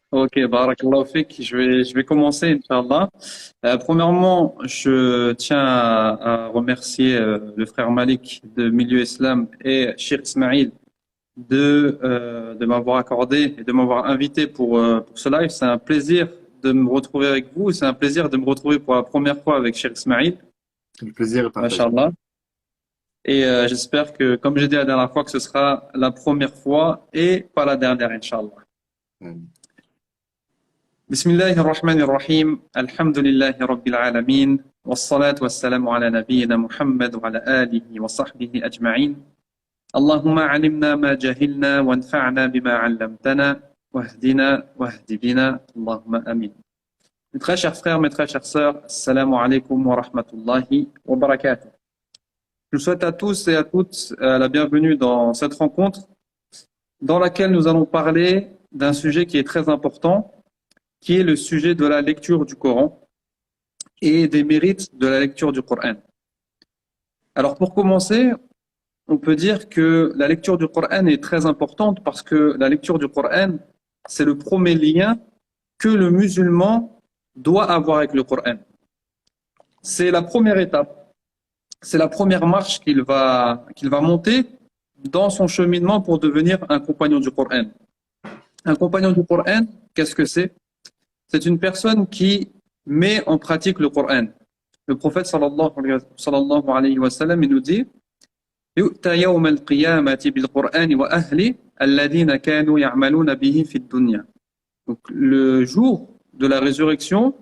Ok, barakallahu fik. Je vais commencer, Inch'Allah. Premièrement, je tiens à remercier le frère Malik de Milieu Islam et Cheikh Ismail de m'avoir accordé et de m'avoir invité pour ce live. C'est un plaisir de me retrouver avec vous. C'est un plaisir de me retrouver pour la première fois avec Cheikh Ismail, Le plaisir est partagé. Masha'Allah. Et j'espère que, comme j'ai dit la dernière fois, que ce sera la première fois et pas la dernière, Inch'Allah. بسم الله الرحمن الرحيم الحمد لله رب العالمين والصلاة والسلام على نبينا محمد وعلى آله وصحبه أجمعين اللهم علمنا ما جهلنا وانفعنا بما علمتنا واهدنا واهد بنا اللهم آمين. Mes très chers frères, mes très chères sœurs, assalamu alaikum wa rahmatullahi wa barakatuh. Je vous souhaite à tous et à toutes la bienvenue dans cette rencontre dans laquelle nous allons parler d'un sujet qui est très important, qui est le sujet de la lecture du Coran et des mérites de la lecture du Coran. Alors pour commencer, on peut dire que la lecture du Coran est très importante parce que la lecture du Coran, c'est le premier lien que le musulman doit avoir avec le Coran. C'est la première étape, c'est la première marche qu'il va monter dans son cheminement pour devenir un compagnon du Coran. Un compagnon du Coran, qu'est-ce que c'est? C'est une personne qui met en pratique le Coran. Le prophète sallallahu alayhi wa sallam, il nous dit يُؤْتَى يَوْمَ الْقِيَامَةِ بِالْقُرْآنِ وَأَهْلِ الَّذِينَ كَانُوا يَعْمَلُونَ بِهِ فِي الدُّنْيَا. Donc, le jour de la résurrection,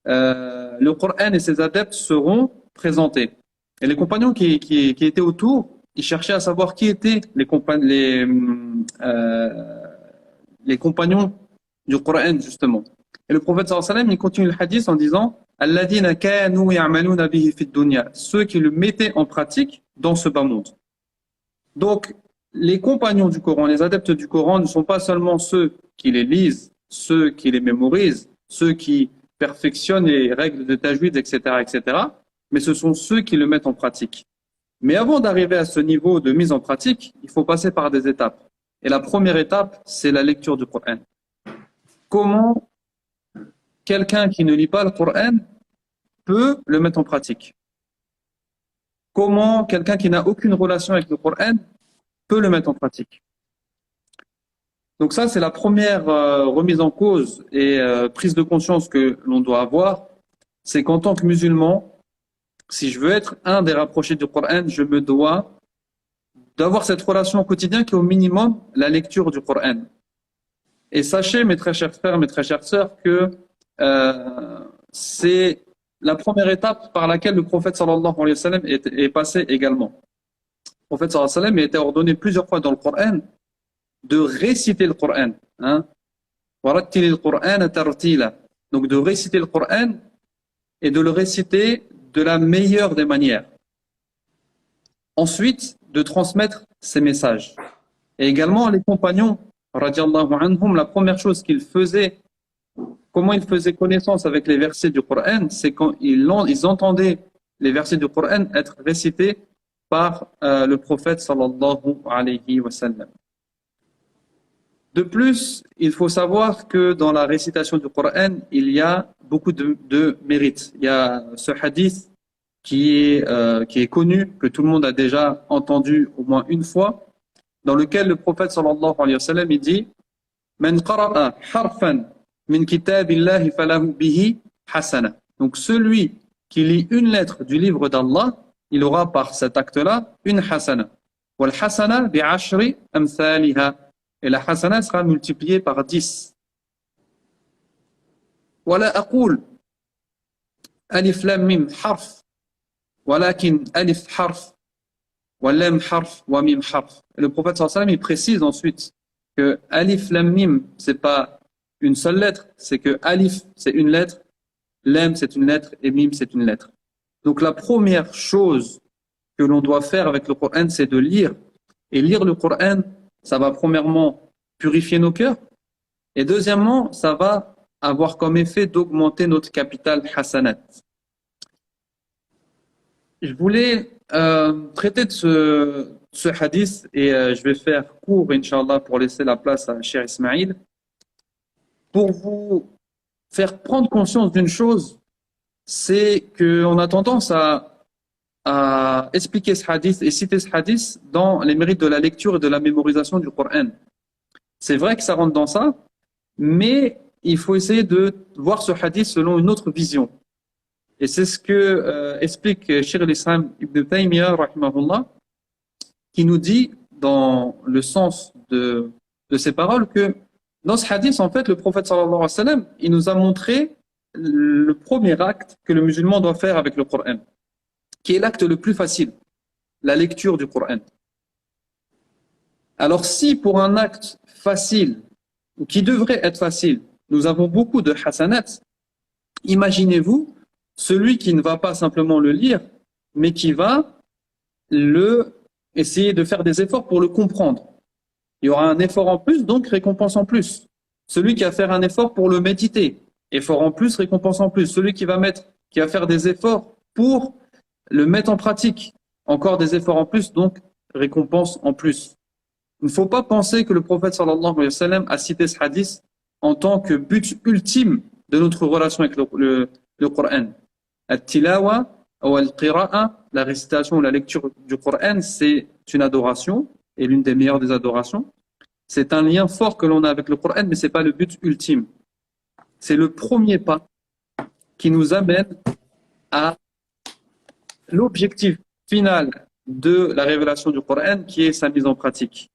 le Coran et ses adeptes seront présentés. Et les compagnons qui étaient autour, ils cherchaient à savoir qui étaient les compagnons du Coran, justement. Et le prophète sallallahu alayhi wa sallam, il continue le hadith en disant Alladhina kanu ya'maluna bihi fid dunya, ceux qui le mettaient en pratique dans ce bas monde. Donc, les compagnons du Coran, les adeptes du Coran ne sont pas seulement ceux qui les lisent, ceux qui les mémorisent, ceux qui perfectionnent les règles de tajwid, etc., etc., mais ce sont ceux qui le mettent en pratique. Mais avant d'arriver à ce niveau de mise en pratique, il faut passer par des étapes. Et la première étape, c'est la lecture du Coran. Comment quelqu'un qui ne lit pas le Coran peut le mettre en pratique? Comment quelqu'un qui n'a aucune relation avec le Coran peut le mettre en pratique? Donc ça, c'est la première remise en cause et prise de conscience que l'on doit avoir. C'est qu'en tant que musulman, si je veux être un des rapprochés du Coran, je me dois d'avoir cette relation au quotidien qui est au minimum la lecture du Coran. Et sachez, mes très chers frères, mes très chères sœurs, que c'est la première étape par laquelle le prophète sallallahu alayhi wa sallam est passé également. Le prophète sallallahu alayhi wa sallam a été ordonné plusieurs fois dans le Coran de réciter le Coran. Hein? Donc de réciter le Coran et de le réciter de la meilleure des manières. Ensuite, de transmettre ses messages. Et également, les compagnons, radiallahu anhum, la première chose qu'ils faisaient, comment ils faisaient connaissance avec les versets du Coran, c'est quand ils entendaient les versets du Coran être récités par le prophète sallallahu alayhi wa sallam. De plus, il faut savoir que dans la récitation du Coran, il y a beaucoup de mérites. Il y a ce hadith qui est connu, que tout le monde a déjà entendu au moins une fois, dans lequel le prophète sallallahu alayhi wa sallam il dit Man qara'a harfan min kitabillahi falahu bihi hasana. Donc celui qui lit une lettre du livre d'Allah, il aura par cet acte-là une hasana. Wal hasana bi'ashri amthaliha. Et la hasana sera multipliée par 10. Wala aqul alif lam mim harf walakin alif harf wa lam harf wa mim harf. Et le prophète sallallahu alayhi wa sallam il précise ensuite que alif lam mim c'est pas une seule lettre, c'est que alif c'est une lettre, lam c'est une lettre et mim c'est une lettre. Donc la première chose que l'on doit faire avec le Coran, c'est de lire. Et lire le Coran, ça va premièrement purifier nos cœurs et deuxièmement, ça va avoir comme effet d'augmenter notre capital hasanat. Je voulais traiter de ce hadith et je vais faire court, Inch'Allah, pour laisser la place à Cheikh Ismail. pour vous faire prendre conscience d'une chose, c'est qu'on a tendance à expliquer ce hadith et citer ce hadith dans les mérites de la lecture et de la mémorisation du Coran. C'est vrai que ça rentre dans ça, mais il faut essayer de voir ce hadith selon une autre vision. Et c'est ce que explique Cheikh al-Islam Ibn Taymiyyah, rahimahullah, qui nous dit, dans le sens de ces paroles, que dans ce hadith, en fait, le prophète sallallahu alayhi wa sallam, il nous a montré le premier acte que le musulman doit faire avec le Coran, qui est l'acte le plus facile, la lecture du Coran. Alors si pour un acte facile, ou qui devrait être facile, nous avons beaucoup de hasanat, imaginez-vous celui qui ne va pas simplement le lire, mais qui va essayer de faire des efforts pour le comprendre. Il y aura un effort en plus, donc récompense en plus. Celui qui va faire un effort pour le méditer, effort en plus, récompense en plus. Celui qui va faire des efforts pour le mettre en pratique, encore des efforts en plus, donc récompense en plus. Il ne faut pas penser que le prophète sallallahu alayhi wa sallam a cité ce hadith en tant que but ultime de notre relation avec le Coran. At-tilawa ou al-qira'a, la récitation ou la lecture du Coran, c'est une adoration et l'une des meilleures des adorations. C'est un lien fort que l'on a avec le Coran, mais ce n'est pas le but ultime. C'est le premier pas qui nous amène à l'objectif final de la révélation du Coran, qui est sa mise en pratique.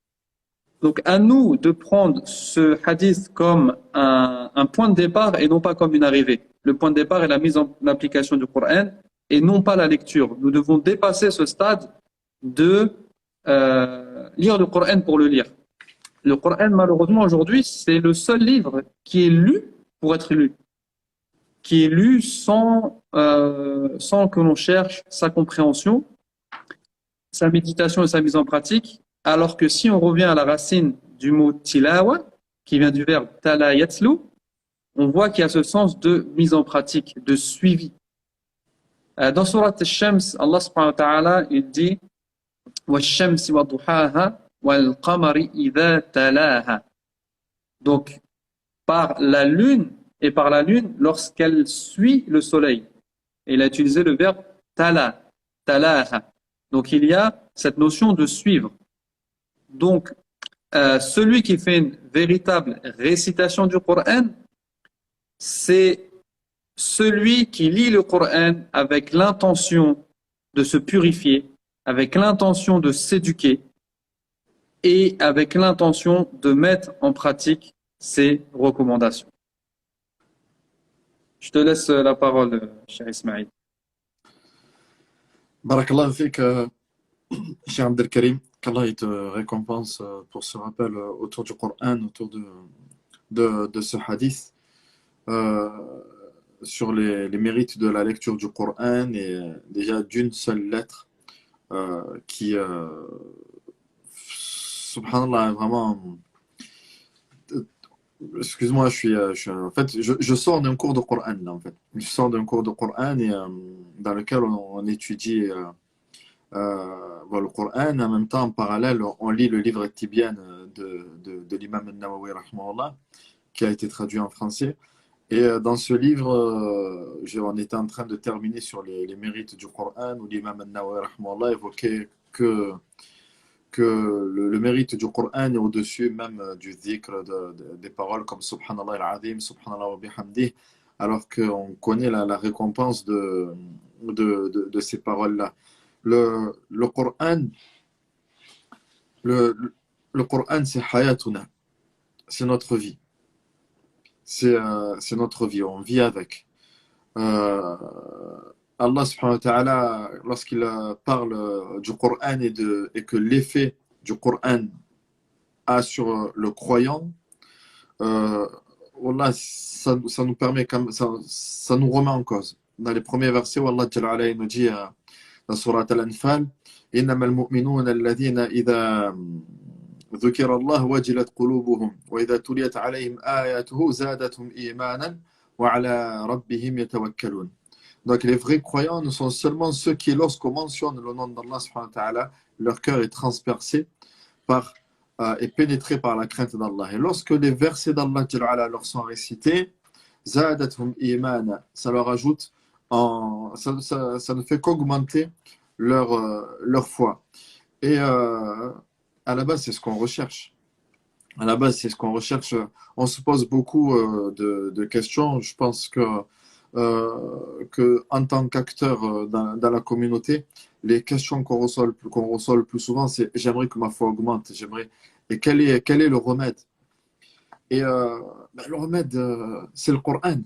Donc, à nous de prendre ce hadith comme un point de départ et non pas comme une arrivée. Le point de départ est la mise en application du Coran et non pas la lecture. Nous devons dépasser ce stade de lire le Coran pour le lire. Le Coran, malheureusement, aujourd'hui, c'est le seul livre qui est lu pour être lu, qui est lu sans que l'on cherche sa compréhension, sa méditation et sa mise en pratique. Alors que si on revient à la racine du mot tilawa, qui vient du verbe tala yatslu, on voit qu'il y a ce sens de mise en pratique, de suivi. Dans Surat al-Shams, Allah subhanahu wa ta'ala, il dit وَالشَّمْسِ وَضُحَاهَا وَالْقَمَرِ إِذَا تَلَاهَا. Donc, par la lune lorsqu'elle suit le soleil. Et il a utilisé le verbe talaha. Donc, il y a cette notion de suivre. Donc, celui qui fait une véritable récitation du Coran, c'est celui qui lit le Coran avec l'intention de se purifier, avec l'intention de s'éduquer et avec l'intention de mettre en pratique ses recommandations. Je te laisse la parole, cher Ismaïl. Barakallah fik, cher Abdelkarim. Qu'Allah te récompense pour ce rappel autour du Coran, autour de ce hadith, sur les mérites de la lecture du Coran et déjà d'une seule lettre qui, subhanallah, vraiment. Excuse-moi, en fait, je sors d'un cours de Coran là, en fait. Je sors d'un cours de Coran et, dans lequel on étudie le Coran, en même temps, en parallèle, on lit le livre Tibyan de l'imam al-Nawawi, rahimahullah, qui a été traduit en français. Et dans ce livre, on était en train de terminer sur les mérites du Coran, où l'imam al-Nawawi, rahimahullah, évoquait que le mérite du Coran est au-dessus même du dhikr, des paroles comme Subhanallah al-Azim, Subhanallah wa bihamdih, alors qu'on connaît la récompense de ces paroles-là. Le Coran, le Coran, c'est hayatuna, c'est notre vie. C'est notre vie, on vit avec. Allah subhanahu wa ta'ala, lorsqu'il parle du Coran et que l'effet du Coran a sur le croyant, wallah, ça nous permet, ça nous remet en cause. Dans les premiers versets, Allah Jalla ala, il nous dit dans Surat Al-Anfal, إنما المؤمنون الذين إذا ذكر الله وجلت قلوبهم وإذا تليت عليهم آياته زادتهم إيمانا وعلى ربهم يتوكلون. Donc les vrais croyants ne sont seulement ceux qui, lorsqu'on mentionne le nom d'Allah subhanahu wa ta'ala, leur cœur est transpercé par est pénétré par la crainte d'Allah. Et lorsque les versets d'Allah Jalla wa Ala leur sont récités, zadathum imana, ça leur ajoute, ça ne fait qu'augmenter leur foi. Et à la base, c'est ce qu'on recherche. À la base, c'est ce qu'on recherche. On se pose beaucoup de questions. Je pense que en tant qu'acteur dans la communauté, les questions qu'on reçoit le plus souvent, c'est j'aimerais que ma foi augmente. Et quel est le remède? Et le remède, c'est le Coran.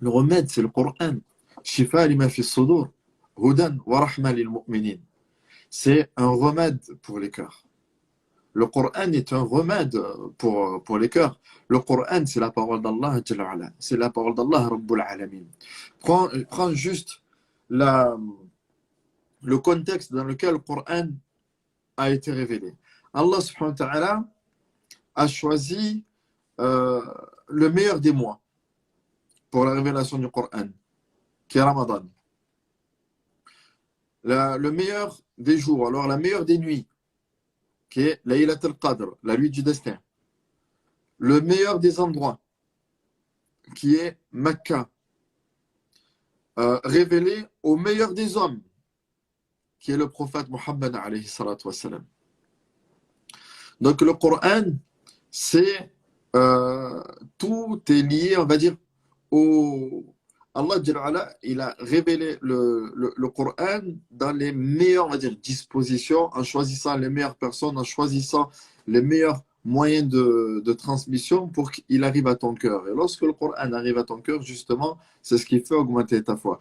Le remède, c'est le Coran. Shifa lima fi sudur, hudan wa rahma lil mu'minin. C'est un remède pour les cœurs. Le Coran est un remède pour les cœurs. Le Coran, c'est la parole d'Allah. C'est la parole d'Allah, Rabbul Alamin. Prends juste le contexte dans lequel le Coran a été révélé. Allah subhanahu wa ta'ala a choisi le meilleur des mois pour la révélation du Coran, qui est Ramadan. Le meilleur des jours, alors la meilleure des nuits, qui est Laylat al-Qadr, la nuit du destin. Le meilleur des endroits, qui est Mecca, révélé au meilleur des hommes, qui est le prophète Muhammad alayhi salatu wassalam. Donc le Coran, c'est tout est lié, on va dire, Allah Jalla wa Ala, il a révélé le Coran dans les meilleures, on va dire, dispositions, en choisissant les meilleures personnes, en choisissant les meilleurs moyens de transmission pour qu'il arrive à ton cœur. Et lorsque le Coran arrive à ton cœur, justement, c'est ce qui fait augmenter ta foi.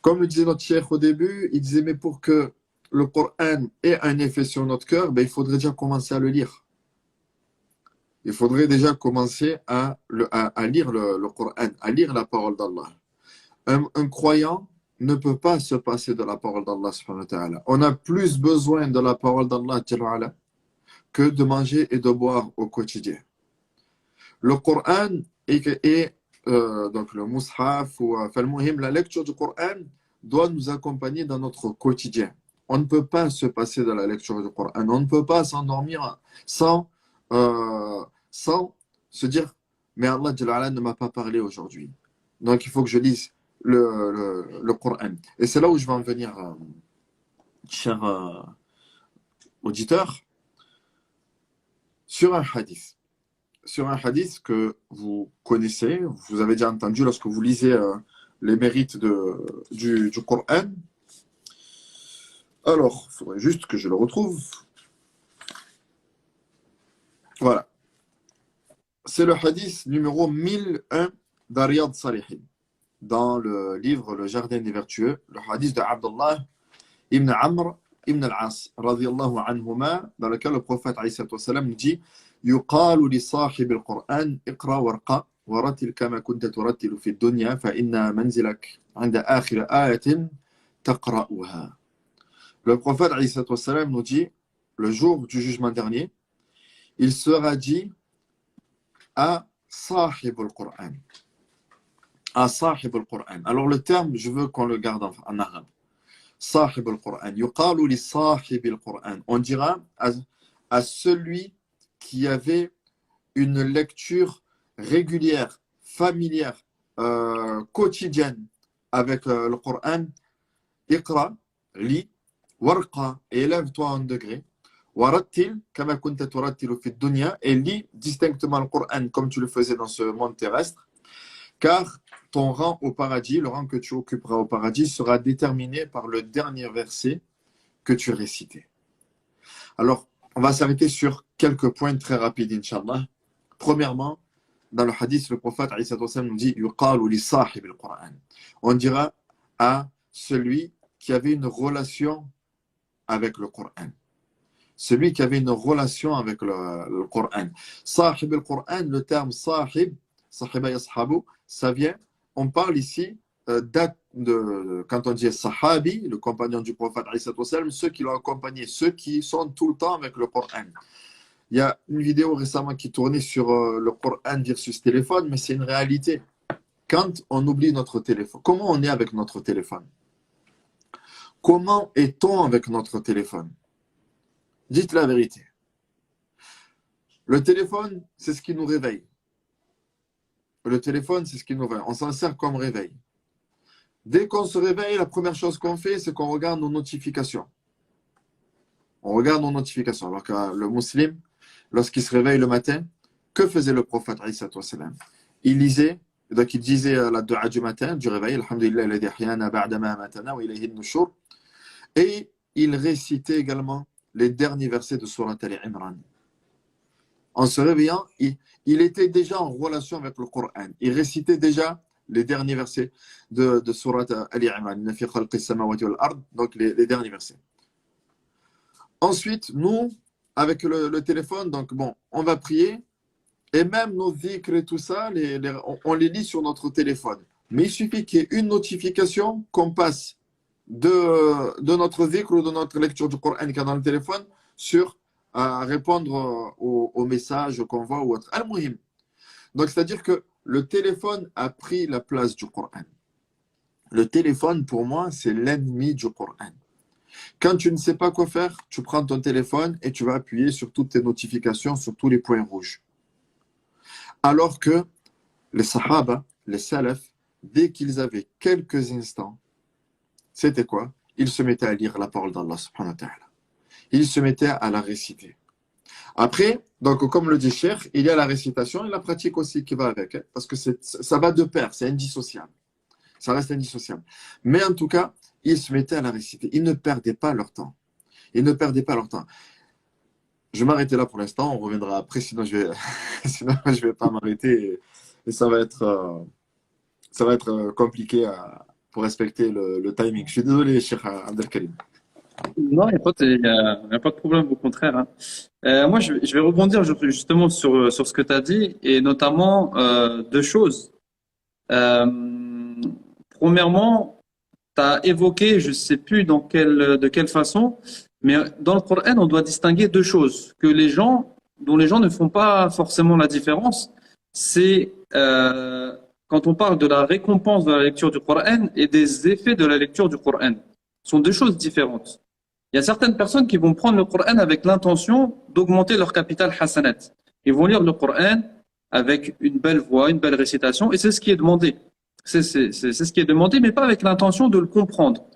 Comme le disait notre cheikh au début, il disait, mais pour que le Coran ait un effet sur notre cœur, ben, il faudrait déjà commencer à le lire. Il faudrait déjà commencer à lire le Coran, à lire la parole d'Allah. Un croyant ne peut pas se passer de la parole d'Allah subhanahu wa ta'ala. On a plus besoin de la parole d'Allah que de manger et de boire au quotidien. Le Coran est donc le mushaf ou la lecture du Coran doit nous accompagner dans notre quotidien. On ne peut pas se passer de la lecture du Coran. On ne peut pas s'endormir sans se dire mais Allah Jalla wa Ala ne m'a pas parlé aujourd'hui. Donc il faut que je lise le Coran. Et c'est là où je vais en venir, cher auditeur, sur un hadith. Sur un hadith que vous connaissez, vous avez déjà entendu lorsque vous lisez les mérites du Coran. Alors, il faudrait juste que je le retrouve. Voilà. C'est le hadith numéro 1001 d'Ariyad Salihin, dans le livre Le Jardin des Vertueux, le hadith de Abdullah ibn Amr ibn al-As, radiyallahu anhuma, dans lequel le prophète alayhi salatu wassalam nous dit يقال لصاحب القرآن اقرأ وارقى ورتل كما كنت ترتل في الدنيا فإن منزلك عند آخر آية تقرأها. Le prophète alayhi salatu wassalam nous dit, le jour du jugement dernier, il sera dit à Sahib al-Qur'an. À Sahib al-Qur'an. Alors le terme, je veux qu'on le garde en arabe. Sahib al-Qur'an. Yuqalu li Sahib al-Qur'an. On dira à celui qui avait une lecture régulière, familière, quotidienne avec le Coran. Iqra, lis, warqa, élève-toi en degré. Warattil, kama kunta turattilu fi dunya, et lis distinctement le Coran comme tu le faisais dans ce monde terrestre, car ton rang au paradis, le rang que tu occuperas au paradis, sera déterminé par le dernier verset que tu récitais. Alors, on va s'arrêter sur quelques points très rapides, Inch'Allah. Premièrement, dans le hadith, le prophète nous dit yuqalu li sahib al-Qur'an. On dira à celui qui avait une relation avec le Coran. Celui qui avait une relation avec le Coran. Sahib al-Qur'an, le terme sahib, sahiba yashabu, ça vient, on parle ici quand on dit sahabi, le compagnon du prophète, ceux qui l'ont accompagné, ceux qui sont tout le temps avec le Coran. Il y a une vidéo récemment qui tournait sur le Coran versus téléphone, mais c'est une réalité. Quand on oublie notre téléphone, comment on est avec notre téléphone? Comment est-on avec notre téléphone? Dites la vérité. Le téléphone, c'est ce qui nous réveille. Le téléphone, c'est ce qui nous réveille. On s'en sert comme réveil. Dès qu'on se réveille, la première chose qu'on fait, c'est qu'on regarde nos notifications. On regarde nos notifications. Alors que le musulman, lorsqu'il se réveille le matin, que faisait le prophète Isa? Il lisait, donc il disait la dua du matin, du réveil, Alhamdulillah, alladhi ahyana ba'da ma amatana wa ilayhi an-nushur. Et il récitait également les derniers versets de Surat Al-Imran. En se réveillant, il était déjà en relation avec le Coran. Il récitait déjà les derniers versets de Surat Al-Imran. Donc les derniers versets. Ensuite, nous, avec le téléphone, donc bon, on va prier. Et même nos dhikrs et tout ça, on les lit sur notre téléphone. Mais il suffit qu'il y ait une notification qu'on passe de notre dhikr ou de notre lecture du Coran qui est dans le téléphone sur répondre aux messages qu'on voit ou autre. Al-Muhim. Donc, c'est-à-dire que le téléphone a pris la place du Coran. Le téléphone, pour moi, c'est l'ennemi du Coran. Quand tu ne sais pas quoi faire, tu prends ton téléphone et tu vas appuyer sur toutes tes notifications, sur tous les points rouges. Alors que les Sahaba, les Salaf, dès qu'ils avaient quelques instants, c'était quoi? Ils se mettaient à lire la parole d'Allah subhanahu wa ta'ala. Ils se mettaient à la réciter. Après, donc comme le dit Cheikh, il y a la récitation et la pratique aussi qui va avec, hein, parce que ça va de pair, c'est indissociable. Ça reste indissociable. Mais en tout cas, ils se mettaient à la réciter. Ils ne perdaient pas leur temps. Ils ne perdaient pas leur temps. Je vais m'arrêter là pour l'instant, on reviendra après, sinon je vais pas m'arrêter et ça va être compliqué pour respecter le timing. Je suis désolé, Cheikh Abdelkarim. Non, il y a pas de problème, au contraire, hein. Moi, je vais rebondir justement sur ce que tu as dit, et notamment deux choses. Euh, Premièrement, tu as évoqué, je ne sais plus de quelle façon, mais dans le Coran, on doit distinguer deux choses dont les gens ne font pas forcément la différence. C'est quand on parle de la récompense de la lecture du Coran et des effets de la lecture du Coran. Ce sont deux choses différentes. Il y a certaines personnes qui vont prendre le Coran avec l'intention d'augmenter leur capital hasanat. Ils vont lire le Coran avec une belle voix, une belle récitation, et c'est ce qui est demandé. C'est ce qui est demandé, mais pas avec l'intention de le comprendre.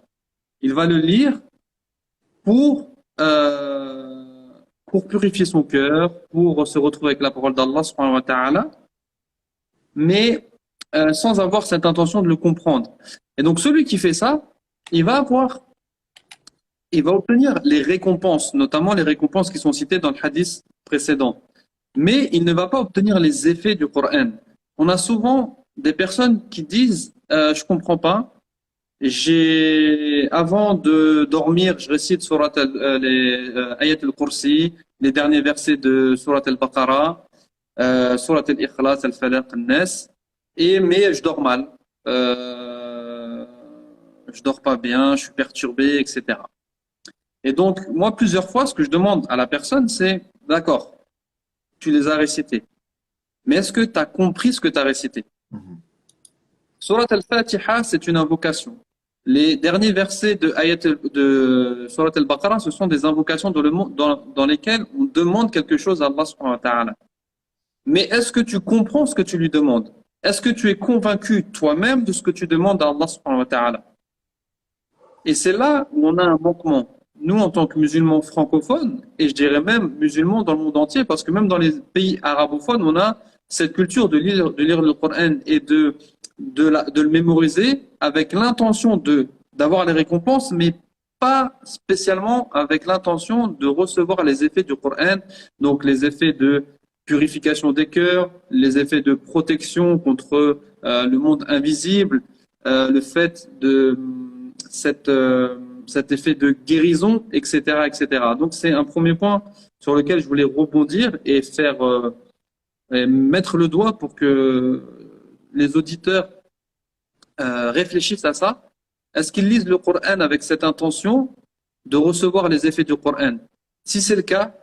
Il va le lire pour, pour purifier son cœur, pour se retrouver avec la parole d'Allah subhanahu wa ta'ala, mais sans avoir cette intention de le comprendre. Et donc celui qui fait ça, il va obtenir les récompenses, notamment les récompenses qui sont citées dans le hadith précédent. Mais il ne va pas obtenir les effets du Coran. On a souvent des personnes qui disent je comprends pas. Avant de dormir, je récite les ayat al-Kursi, les derniers versets de Surat al-Baqarah, Surat al-Ikhlas, al-Falaq, al-Nas, mais je dors mal. Je dors pas bien, je suis perturbé, etc. Et donc, moi, plusieurs fois, ce que je demande à la personne, c'est, d'accord, tu les as récités, mais est-ce que tu as compris ce que tu as récité? Surat al-Fatiha, c'est une invocation. Les derniers versets de Surat al-Baqarah, ce sont des invocations dans lesquelles on demande quelque chose à Allah subhanahu wa ta'ala. Mais est-ce que tu comprends ce que tu lui demandes? Est-ce que tu es convaincu toi-même de ce que tu demandes à Allah subhanahu wa ta'ala? Et c'est là où on a un manquement. Nous, en tant que musulmans francophones, et je dirais même musulmans dans le monde entier, parce que même dans les pays arabophones, on a cette culture de lire le Coran et de le mémoriser avec l'intention d'avoir les récompenses, mais pas spécialement avec l'intention de recevoir les effets du Coran, donc les effets de purification des cœurs, les effets de protection contre le monde invisible, le fait de cet effet de guérison, etc., etc. Donc c'est un premier point sur lequel je voulais rebondir et et mettre le doigt pour que les auditeurs réfléchissent à ça. Est-ce qu'ils lisent le Coran avec cette intention de recevoir les effets du Coran? Si c'est le cas,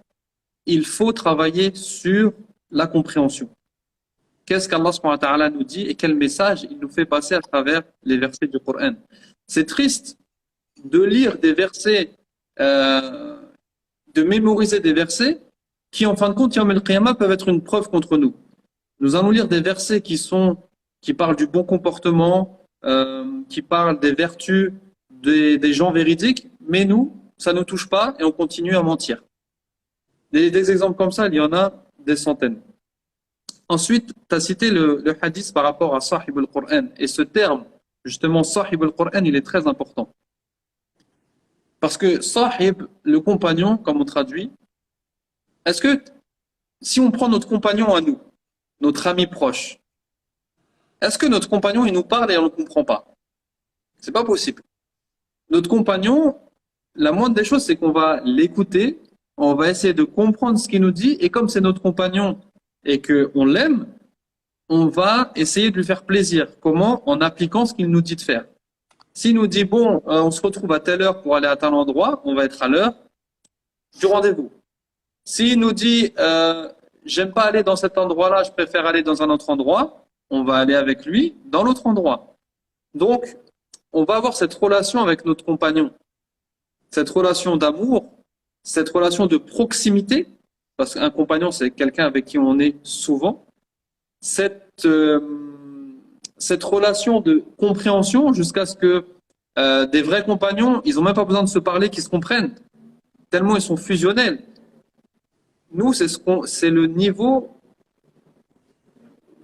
il faut travailler sur la compréhension. Qu'est-ce qu'Allah subhanahu wa ta'ala nous dit et quel message il nous fait passer à travers les versets du Coran? C'est triste de lire des versets de mémoriser des versets qui, en fin de compte, Yawm al-Qiyamah, peuvent être une preuve contre nous. Nous allons lire des versets qui parlent du bon comportement, qui parlent des vertus des gens véridiques, mais nous, ça ne nous touche pas et on continue à mentir. Des exemples comme ça, il y en a des centaines. Ensuite, tu as cité le hadith par rapport à Sahib al-Qur'an. Et ce terme, justement, Sahib al-Qur'an, il est très important. Parce que Sahib, le compagnon, comme on traduit, est-ce que si on prend notre compagnon à nous, notre ami proche, est-ce que notre compagnon, il nous parle et on ne comprend pas? C'est pas possible. Notre compagnon, la moindre des choses, c'est qu'on va l'écouter, on va essayer de comprendre ce qu'il nous dit, et comme c'est notre compagnon et qu'on l'aime, on va essayer de lui faire plaisir. Comment? En appliquant ce qu'il nous dit de faire. S'il nous dit, bon, on se retrouve à telle heure pour aller à tel endroit, on va être à l'heure du rendez-vous. S'il nous dit, j'aime pas aller dans cet endroit-là, je préfère aller dans un autre endroit, on va aller avec lui dans l'autre endroit. Donc, on va avoir cette relation avec notre compagnon, cette relation d'amour, cette relation de proximité, parce qu'un compagnon, c'est quelqu'un avec qui on est souvent, cette relation de compréhension jusqu'à ce que des vrais compagnons, ils n'ont même pas besoin de se parler, qu'ils se comprennent, tellement ils sont fusionnels. Nous, c'est le niveau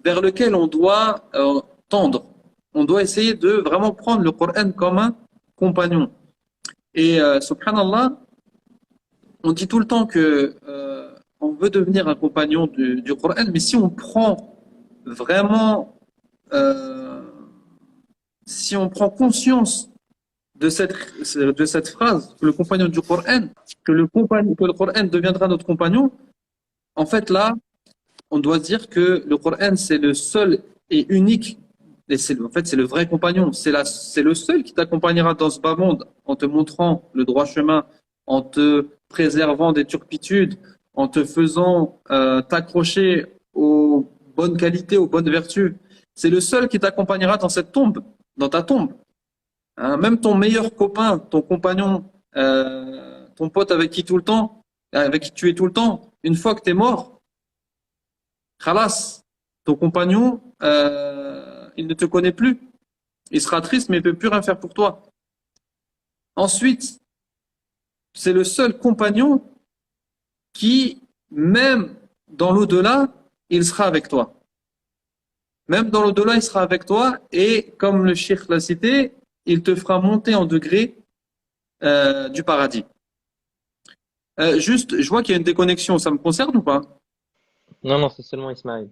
vers lequel on doit tendre. On doit essayer de vraiment prendre le Coran comme un compagnon. Et subhanallah, on dit tout le temps que on veut devenir un compagnon du Coran, mais si on prend vraiment, si on prend conscience de cette phrase, que le compagnon du Coran, que le Coran deviendra notre compagnon, en fait là, on doit dire que le Coran c'est le seul et unique, et en fait c'est le vrai compagnon, c'est le seul qui t'accompagnera dans ce bas monde en te montrant le droit chemin, en te préservant des turpitudes, en te faisant t'accrocher aux bonnes qualités, aux bonnes vertus. C'est le seul qui t'accompagnera dans cette tombe, dans ta tombe. Hein, même ton meilleur copain, ton compagnon, ton pote avec qui tu es tout le temps, une fois que tu es mort, khalas, ton compagnon, il ne te connaît plus. Il sera triste, mais il ne peut plus rien faire pour toi. Ensuite, c'est le seul compagnon qui, même dans l'au-delà, il sera avec toi. Même dans l'au-delà, il sera avec toi et, comme le cheikh l'a cité, il te fera monter en degré du paradis. Juste, je vois qu'il y a une déconnexion, ça me concerne ou pas? Non, non, c'est seulement Ismaël.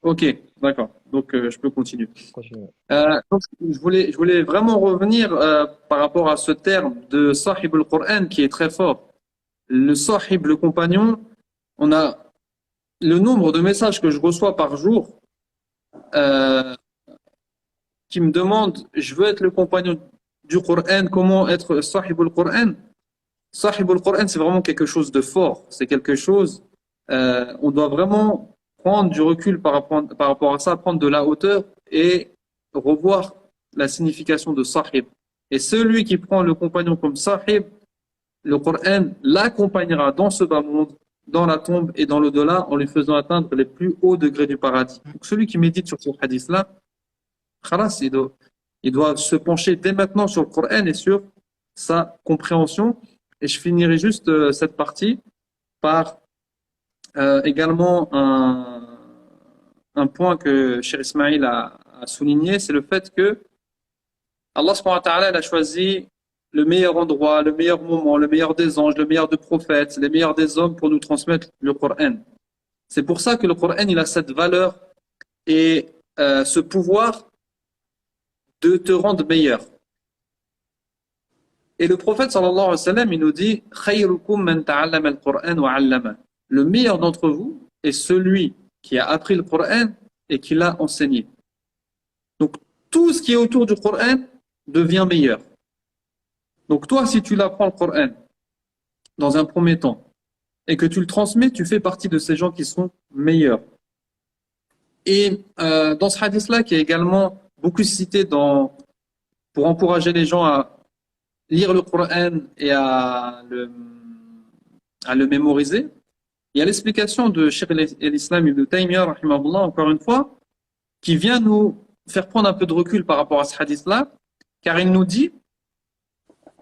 Ok, d'accord, donc je peux continuer. Continue. Donc, je voulais vraiment revenir par rapport à ce terme de Sahib al-Qur'an qui est très fort. Le Sahib, le compagnon, on a le nombre de messages que je reçois par jour qui me demandent, je veux être le compagnon du Coran, comment être Sahib al-Qur'an? Sahib al-Qur'an, c'est vraiment quelque chose de fort, c'est quelque chose, on doit vraiment prendre du recul par rapport à ça, prendre de la hauteur et revoir la signification de Sahib. Et celui qui prend le compagnon comme Sahib, le Coran l'accompagnera dans ce bas monde, dans la tombe et dans l'au-delà, en lui faisant atteindre les plus hauts degrés du paradis. Donc celui qui médite sur ce hadith-là, khalas, il doit se pencher dès maintenant sur le Coran et sur sa compréhension. Et je finirai juste cette partie par également un point que Cheikh Ismail a souligné, c'est le fait que Allah subhanahu wa ta'ala a choisi le meilleur endroit, le meilleur moment, le meilleur des anges, le meilleur des prophètes, les meilleurs des hommes pour nous transmettre le Coran. C'est pour ça que le Coran il a cette valeur et ce pouvoir de te rendre meilleur. Et le prophète sallallahu alayhi wa sallam, il nous dit khayrukum man ta'allama al-Qur'an wa 'allama. Le meilleur d'entre vous est celui qui a appris le Coran et qui l'a enseigné. Donc tout ce qui est autour du Coran devient meilleur. Donc toi, si tu l'apprends le Coran dans un premier temps et que tu le transmets, tu fais partie de ces gens qui sont meilleurs. Et dans ce hadith-là, qui est également beaucoup cité pour encourager les gens à lire le Coran et à à le mémoriser. Il y a l'explication de Cheikh el-Islam Ibn Taymiyyah, rahimahullah, encore une fois, qui vient nous faire prendre un peu de recul par rapport à ce hadith-là, car il nous dit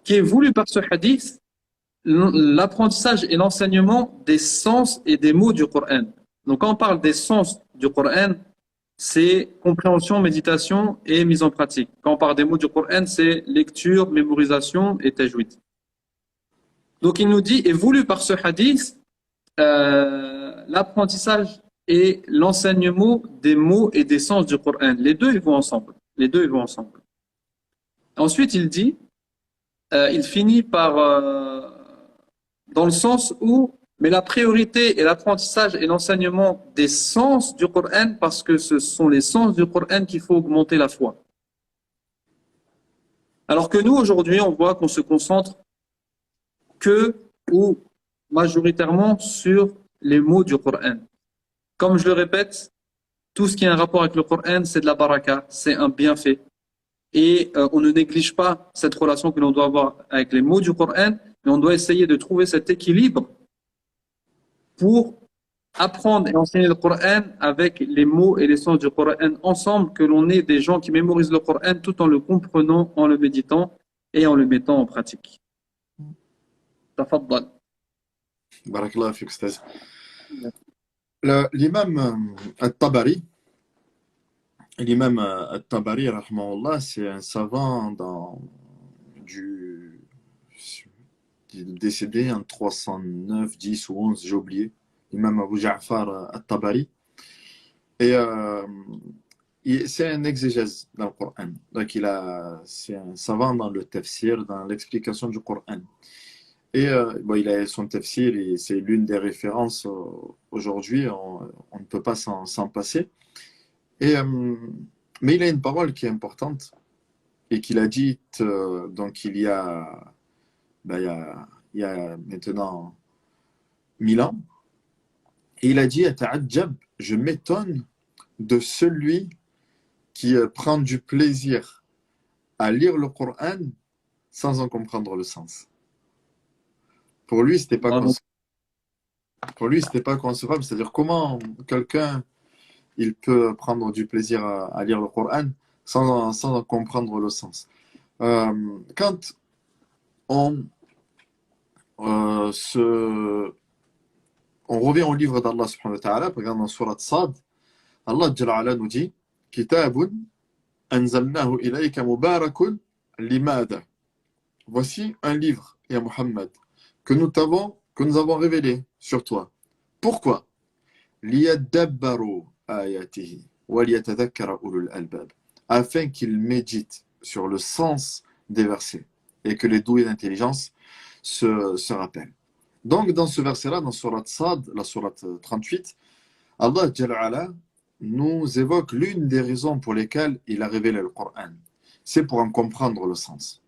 qu'est voulu par ce hadith l'apprentissage et l'enseignement des sens et des mots du Coran. Donc quand on parle des sens du Coran, c'est compréhension, méditation et mise en pratique. Quand on parle des mots du Coran, c'est lecture, mémorisation et tajwid. Donc il nous dit, est voulu par ce hadith, l'apprentissage et l'enseignement des mots et des sens du Coran. Les deux, ils vont ensemble. Les deux, ils vont ensemble. Ensuite, il dit, il finit par, dans le sens où, mais la priorité est l'apprentissage et l'enseignement des sens du Coran, parce que ce sont les sens du Coran qu'il faut augmenter la foi. Alors que nous, aujourd'hui, on voit qu'on se concentre que ou majoritairement sur les mots du Coran. Comme je le répète, tout ce qui a un rapport avec le Coran, c'est de la baraka, c'est un bienfait. Et on ne néglige pas cette relation que l'on doit avoir avec les mots du Coran, mais on doit essayer de trouver cet équilibre pour apprendre et enseigner le Coran avec les mots et les sens du Coran ensemble, que l'on ait des gens qui mémorisent le Coran tout en le comprenant, en le méditant et en le mettant en pratique. Tafaddal. Barakallah fik, Ustaz. L'imam al-Tabari, rahimahullah, c'est un savant décédé en 309, 10 ou 11, j'ai oublié. Imam Abu Ja'far al-Tabari. Et c'est un exégèse dans le Coran. Donc c'est un savant dans le tafsir, dans l'explication du Coran. Et il a son tafsir et c'est l'une des références aujourd'hui, on ne peut pas s'en passer. Mais il a une parole qui est importante et qu'il a dite donc il y a maintenant 1000 ans. Et il a dit Ata'adjab, je m'étonne de celui qui prend du plaisir à lire le Coran sans en comprendre le sens. Pour lui, c'était pas concevable. C'est-à-dire comment quelqu'un il peut prendre du plaisir à lire le Coran sans en comprendre le sens. Quand on revient au livre d'Allah subhanahu wa ta'ala, par exemple dans Surat Sad, Allah Jalla ala nous dit Kitabun anzalnahu ilayka mubarakun limada. Voici un livre, ya Muhammad, que nous avons révélé sur toi. Pourquoi? Liyadabbaru ayatihi wa liyatadhakkara ulul albab. Afin qu'ils méditent sur le sens des versets et que les doués d'intelligence se rappellent. Donc dans ce verset-là, dans Surat Sad, la Surat 38, Allah Jalla ala nous évoque l'une des raisons pour lesquelles il a révélé le Coran. C'est pour en comprendre le sens.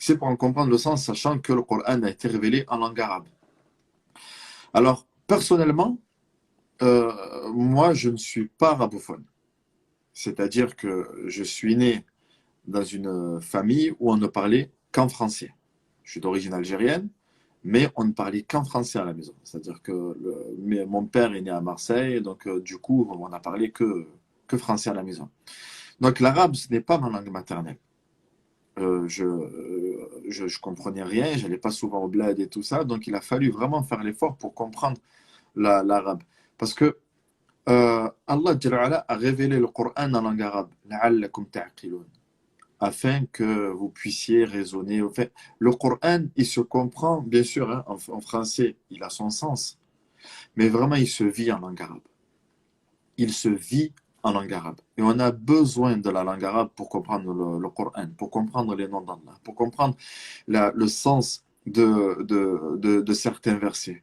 C'est pour en comprendre le sens, sachant que le Coran a été révélé en langue arabe. Alors, personnellement, moi, je ne suis pas arabophone. C'est-à-dire que je suis né dans une famille où on ne parlait qu'en français. Je suis d'origine algérienne, mais on ne parlait qu'en français à la maison. C'est-à-dire que mon père est né à Marseille, donc du coup, on n'a parlé que français à la maison. Donc l'arabe, ce n'est pas ma langue maternelle. Je comprenais rien, je n'allais pas souvent au bled et tout ça, donc il a fallu vraiment faire l'effort pour comprendre l'arabe. Parce que Allah Jalla ala a révélé le Coran en langue arabe, la'allakum ta'qilun, afin que vous puissiez raisonner. En fait, le Coran, il se comprend, bien sûr, hein, en français, il a son sens, mais vraiment, il se vit en langue arabe. Il se vit en langue arabe. Et on a besoin de la langue arabe pour comprendre le Coran, pour comprendre les noms d'Allah, pour comprendre le sens de certains versets.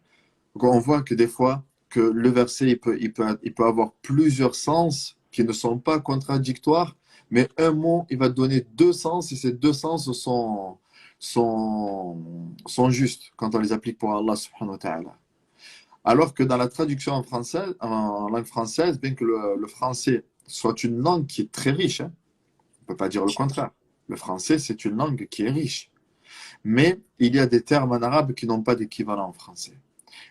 Donc on voit que des fois, que le verset, il peut avoir plusieurs sens qui ne sont pas contradictoires, mais un mot, il va donner deux sens, et ces deux sens sont justes quand on les applique pour Allah subhanahu wa ta'ala. Alors que dans la traduction en langue française, bien que le français soit une langue qui est très riche, hein, on ne peut pas dire le contraire. Le français, c'est une langue qui est riche. mais il y a des termes en arabe qui n'ont pas d'équivalent en français.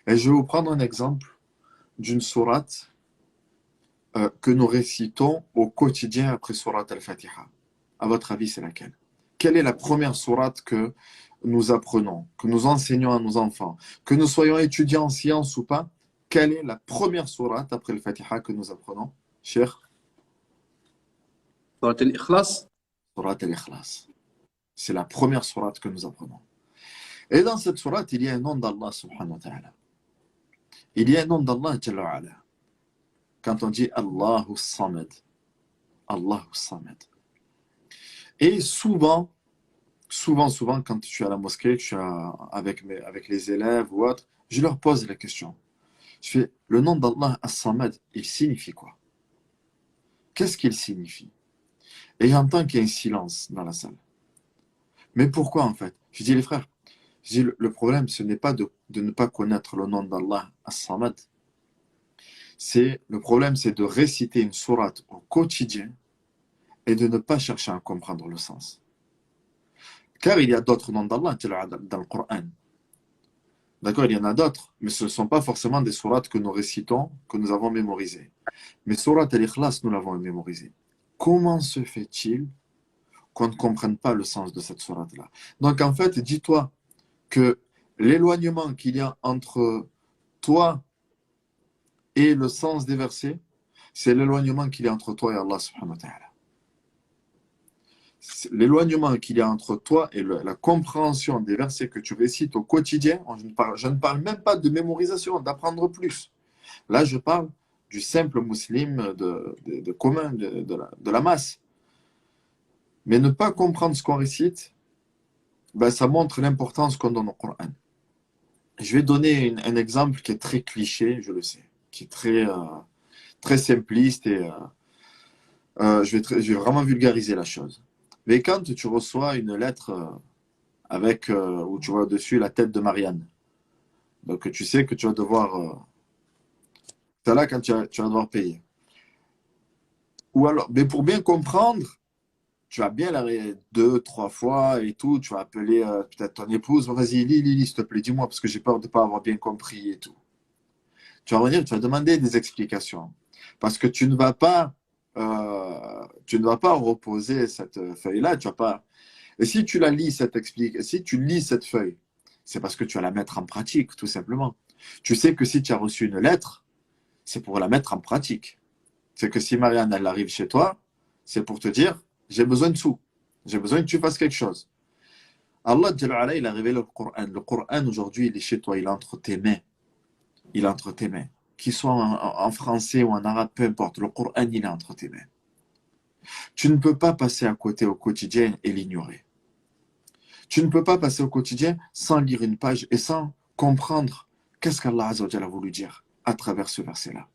Et je vais vous prendre un exemple d'une sourate que nous récitons au quotidien après sourate al-Fatiha. À votre avis, c'est laquelle? Quelle est la première sourate que nous apprenons, que nous enseignons à nos enfants, que nous soyons étudiants en sciences ou pas? Quelle est la première sourate après le Fatiha que nous apprenons? Cher, Surat al-Ikhlas. sourate al-Ikhlas. C'est la première sourate que nous apprenons. Et dans cette sourate, il y a un nom d'Allah subhanahu wa ta'ala. Il y a un nom d'Allah Jalla wa ala. Quand on dit Allahu Samad. Allahu Samad. Et souvent, quand je suis à la mosquée, que je suis avec les élèves ou autres, je leur pose la question. Je fais, le nom d'Allah As-Samad, il signifie quoi? Qu'est-ce qu'il signifie? Et j'entends qu'il y a un silence dans la salle. Mais pourquoi en fait? Je dis les frères, je dis, le problème ce n'est pas de ne pas connaître le nom d'Allah As-Samad. Le problème c'est de réciter une sourate au quotidien et de ne pas chercher à comprendre le sens. Car il y a d'autres noms d'Allah dans le Coran. D'accord, il y en a d'autres, mais ce ne sont pas forcément des sourates que nous récitons, que nous avons mémorisées. Mais sourate al-Ikhlas, nous l'avons mémorisée. Comment se fait-il qu'on ne comprenne pas le sens de cette sourate-là? Donc en fait, dis-toi que l'éloignement qu'il y a entre toi et le sens des versets, c'est l'éloignement qu'il y a entre toi et Allah subhanahu wa ta'ala. L'éloignement qu'il y a entre toi et la compréhension des versets que tu récites au quotidien, je ne parle même pas de mémorisation, d'apprendre plus. Là, je parle du simple musulman de commun, de la masse. Mais ne pas comprendre ce qu'on récite, ben, ça montre l'importance qu'on donne au Coran. Je vais donner un exemple qui est très cliché, je le sais, qui est très simpliste et je vais vraiment vulgariser la chose. Mais quand tu reçois une lettre où tu vois dessus la tête de Marianne, donc tu sais que tu vas devoir... c'est là quand tu vas devoir payer. Ou alors, mais pour bien comprendre, tu vas bien la répéter 2, 3 fois et tout, tu vas appeler peut-être ton épouse, vas-y, lis, s'il te plaît, dis-moi, parce que j'ai peur de ne pas avoir bien compris et tout. Tu vas revenir, tu vas demander des explications. Parce que tu ne vas pas reposer cette feuille-là, tu vas pas... Et si tu si tu lis cette feuille, c'est parce que tu vas la mettre en pratique, tout simplement. Tu sais que si tu as reçu une lettre, c'est pour la mettre en pratique. C'est que si Marianne, elle arrive chez toi, c'est pour te dire, j'ai besoin de sous. J'ai besoin que tu fasses quelque chose. Allah, il a révélé le Coran. Le Coran, aujourd'hui, il est chez toi, il est entre tes mains. Il est entre tes mains. Qu'il soit en français ou en arabe, peu importe. Le Coran, il est entre tes mains. Tu ne peux pas passer à côté au quotidien et l'ignorer. Tu ne peux pas passer au quotidien sans lire une page et sans comprendre qu'est-ce qu'Allah Azza wa Jalla a voulu dire à travers ce verset-là.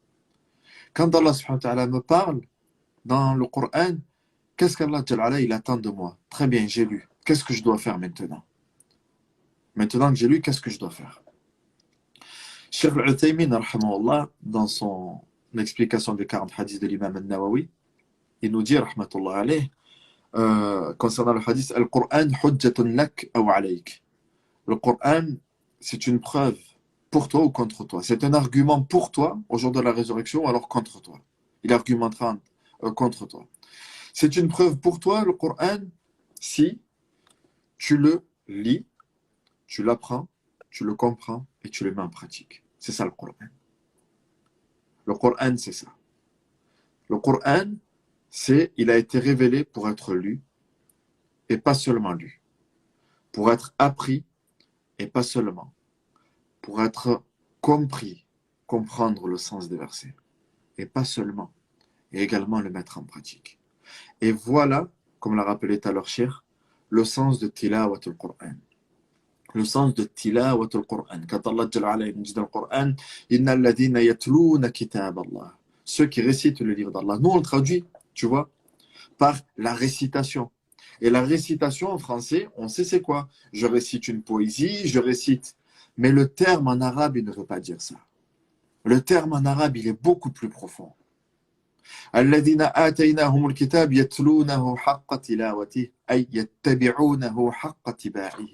Quand Allah subhanahu wa ta'ala me parle dans le Coran, qu'est-ce qu'Allah Jalla il attend de moi? Très bien, j'ai lu. Qu'est-ce que je dois faire maintenant? Maintenant que j'ai lu, qu'est-ce que je dois faire? Cheikh Al-Uthaymin, dans son explication des 40 hadiths de l'imam al-Nawawi, il nous dit, rahmatullah alayh, concernant le hadith, Al-Qur'an hujjatun lak aw alayk. Le Coran, c'est une preuve pour toi ou contre toi. C'est un argument pour toi au jour de la résurrection, alors contre toi. Il argumentera contre toi. C'est une preuve pour toi, le Coran, si tu le lis, tu l'apprends, tu le comprends et tu le mets en pratique. C'est ça le Coran. Le Coran, c'est ça. Le Coran, il a été révélé pour être lu et pas seulement lu. Pour être appris et pas seulement. Pour être compris, comprendre le sens des versets. Et pas seulement. Et également le mettre en pratique. Et voilà, comme l'a rappelé tout à l'heure Cheikh, le sens de Tilawat al-Qur'an. Le sens de Tilawat al-Qur'an. Quand Allah nous dit dans le Qur'an, Inna alladhina yatluna kitab Allah. Ceux qui récitent le livre d'Allah. Nous, on le traduit, tu vois, par la récitation. Et la récitation en français, on sait c'est quoi. Je récite une poésie, je récite. Mais le terme en arabe, il ne veut pas dire ça. Le terme en arabe, il est beaucoup plus profond. الذين آتيناهم الكتاب يتلونه حق تلاوته أي يتبعونه حق اتباعه.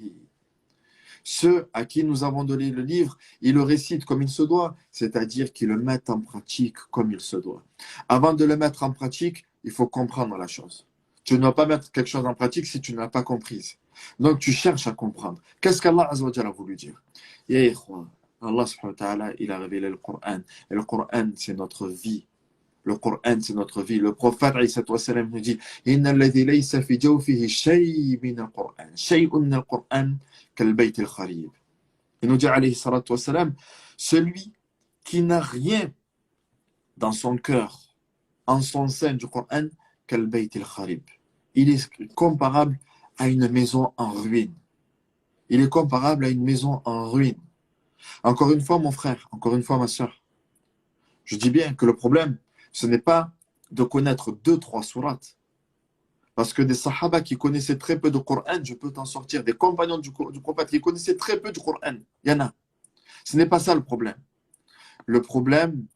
Ceux à qui nous avons donné le livre, ils le récitent comme il se doit, c'est-à-dire qu'ils le mettent en pratique comme il se doit. Avant de le mettre en pratique, il faut comprendre la chose. Tu ne dois pas mettre quelque chose en pratique si tu ne l'as pas comprise. Donc tu cherches à comprendre. Qu'est-ce qu'Allah Azza wa Jalla a voulu dire? Ya ikhwan, Allah subhanahu wa ta'ala, il a révélé le Coran. Et le Coran, c'est notre vie. Le Coran, c'est notre vie. Le prophète nous dit Inna alladhi laysa fi jawfihi shay min al-Qur'an. Shay'un min al-Qur'an kal-bayt al-kharib. Il nous dit alayhi salatu wa salam, celui qui n'a rien dans son cœur, en son sein du Coran, kal-bayt al-kharib. Il est comparable à une maison en ruine. Il est comparable à une maison en ruine. Encore une fois, mon frère, encore une fois, ma soeur, je dis bien que le problème, ce n'est pas de connaître 2-3 sourates. Parce que des sahaba qui connaissaient très peu de Coran, je peux t'en sortir. Des compagnons du prophète qui connaissaient très peu du Coran, il y en a. Ce n'est pas ça le problème. Le problème,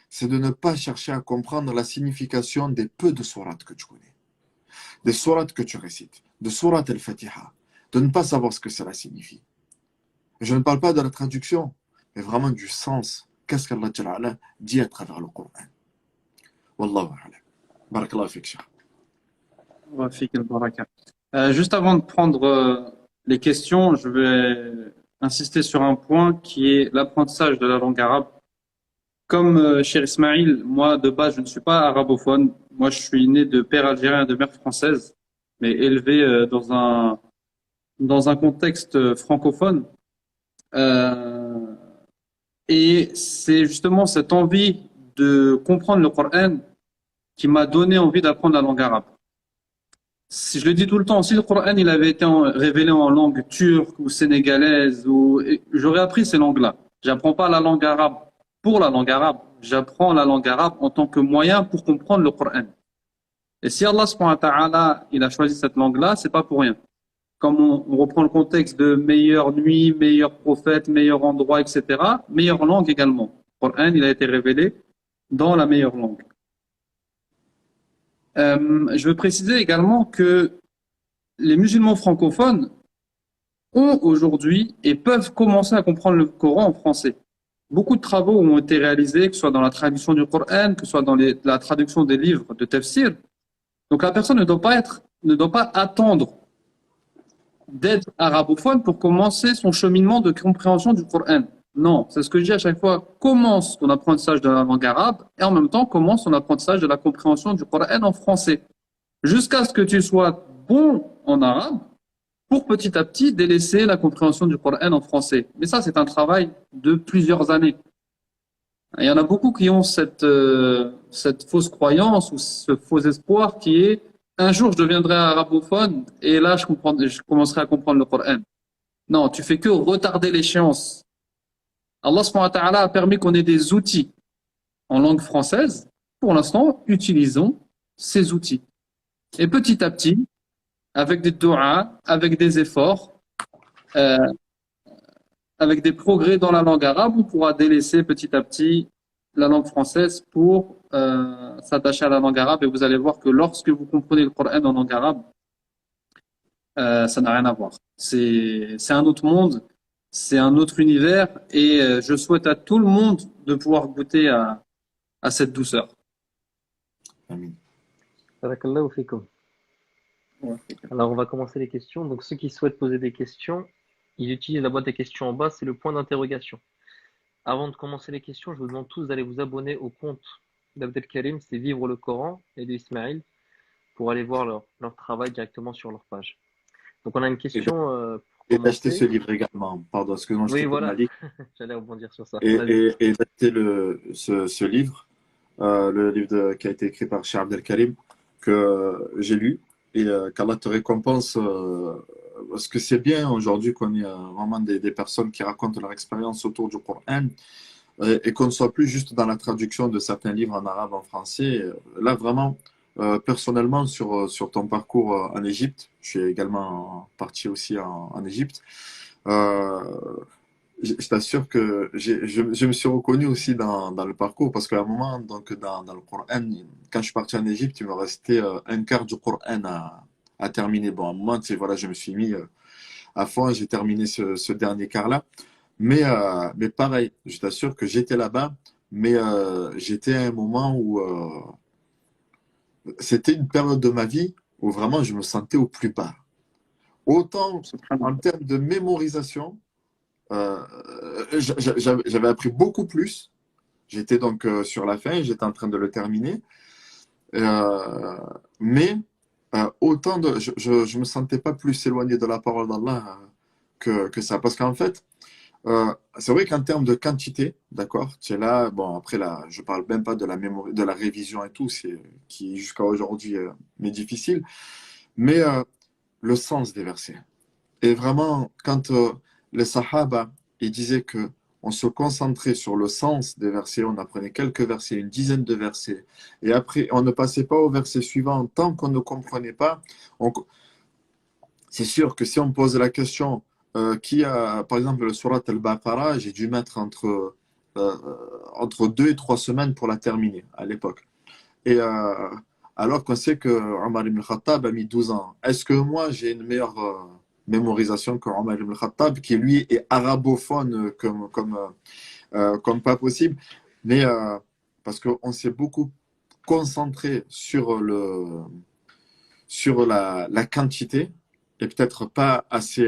c'est de ne pas chercher à comprendre la signification des peu de sourates que tu connais. Des sourates que tu récites. De sourates al-Fatiha. De ne pas savoir ce que cela signifie. Je ne parle pas de la traduction, mais vraiment du sens. Qu'est-ce qu'Allah dit à travers le Coran? Wallahu a'lam. Barakallahu fik, Cheikh. Wa fik al-baraka. Juste avant de prendre les questions, je vais insister sur un point qui est l'apprentissage de la langue arabe. Comme cher Ismail, moi de base je ne suis pas arabophone. Moi je suis né de père algérien et de mère française, mais élevé dans un contexte francophone. Et c'est justement cette envie de comprendre le Coran qui m'a donné envie d'apprendre la langue arabe. Si je le dis tout le temps, si le Coran il avait été révélé en langue turque ou sénégalaise, j'aurais appris ces langues-là. J'apprends pas la langue arabe pour la langue arabe. J'apprends la langue arabe en tant que moyen pour comprendre le Coran. Et si Allah subhanahu wa ta'ala il a choisi cette langue-là, c'est pas pour rien. Comme on reprend le contexte de meilleure nuit, meilleur prophète, meilleur endroit, etc., meilleure langue également. Le Coran, il a été révélé dans la meilleure langue. Je veux préciser également que les musulmans francophones ont aujourd'hui et peuvent commencer à comprendre le Coran en français. Beaucoup de travaux ont été réalisés, que ce soit dans la traduction du Coran, que ce soit dans la traduction des livres de tafsir. Donc la personne ne doit pas attendre d'être arabophone pour commencer son cheminement de compréhension du Coran. Non, c'est ce que je dis à chaque fois. Commence ton apprentissage de la langue arabe et en même temps commence ton apprentissage de la compréhension du Coran en français. Jusqu'à ce que tu sois bon en arabe pour petit à petit délaisser la compréhension du Coran en français. Mais ça, c'est un travail de plusieurs années. Il y en a beaucoup qui ont cette fausse croyance ou ce faux espoir qui est un jour je deviendrai arabophone et là je commencerai à comprendre le Coran. Non, tu fais que retarder l'échéance. Allah subhanahu wa ta'ala a permis qu'on ait des outils en langue française. Pour l'instant, utilisons ces outils. Et petit à petit, avec des du'a, avec des efforts, avec des progrès dans la langue arabe, on pourra délaisser petit à petit la langue française pour s'attacher à la langue arabe. Et vous allez voir que lorsque vous comprenez le Coran en langue arabe, ça n'a rien à voir. C'est un autre monde, c'est un autre univers. Et je souhaite à tout le monde de pouvoir goûter à cette douceur. Amin. Barakallahu fikum. Alors, on va commencer les questions. Donc, ceux qui souhaitent poser des questions, ils utilisent la boîte des questions en bas, c'est le point d'interrogation. Avant de commencer les questions, je vous demande tous d'aller vous abonner au compte d'Abdelkarim, c'est Vivre le Coran, et d'Ismaïl, pour aller voir leur travail directement sur leur page. Donc, on a une question Et d'acheter ce livre également. Pardon, excuse-moi, je Oui, t'ai voilà. mal dit. J'allais rebondir sur ça. Et d'acheter ce livre, le livre qui a été écrit par Cheikh Abdelkarim, que j'ai lu, et qu'Allah te récompense, parce que c'est bien aujourd'hui qu'on ait vraiment des personnes qui racontent leur expérience autour du Coran, et qu'on ne soit plus juste dans la traduction de certains livres en arabe, en français. Là, vraiment, personnellement, sur ton parcours en Égypte, je suis également parti aussi en Égypte, je t'assure que je me suis reconnu aussi dans le parcours, parce qu'à un moment, donc, dans le Coran, quand je suis parti en Égypte, il me restait un quart du Coran à terminer. Bon, à un moment, tu sais, voilà, je me suis mis à fond. J'ai terminé ce dernier quart-là. Mais pareil, je t'assure que j'étais là-bas, mais j'étais à un moment où c'était une période de ma vie où vraiment je me sentais au plus bas. Autant en Subhanallah. termes de mémorisation, euh, j'avais appris beaucoup plus. J'étais donc sur la fin, j'étais en train de le terminer. Euh, mais autant je me sentais pas plus éloigné de la parole d'Allah que ça. Parce qu'en fait, c'est vrai qu'en termes de quantité, d'accord, tu es là, bon, après là, je parle même pas de la mémoire, de la révision et tout, qui jusqu'à aujourd'hui m'est difficile, mais le sens des versets. Et vraiment, quand les Sahaba ils disaient que on se concentrait sur le sens des versets, on apprenait quelques versets, une dizaine de versets, et après on ne passait pas au verset suivant tant qu'on ne comprenait pas. On- c'est sûr que si on pose la question qui a, par exemple, le surat al-Baqarah, j'ai dû mettre euh, entre 2 et 3 semaines pour la terminer à l'époque. Et alors qu'on sait que Omar ibn Khattab a mis 12 ans. Est-ce que moi j'ai une meilleure mémorisation que Omar ibn Khattab, qui lui est arabophone comme pas possible, mais parce qu'on s'est beaucoup concentré sur la quantité et peut-être pas assez,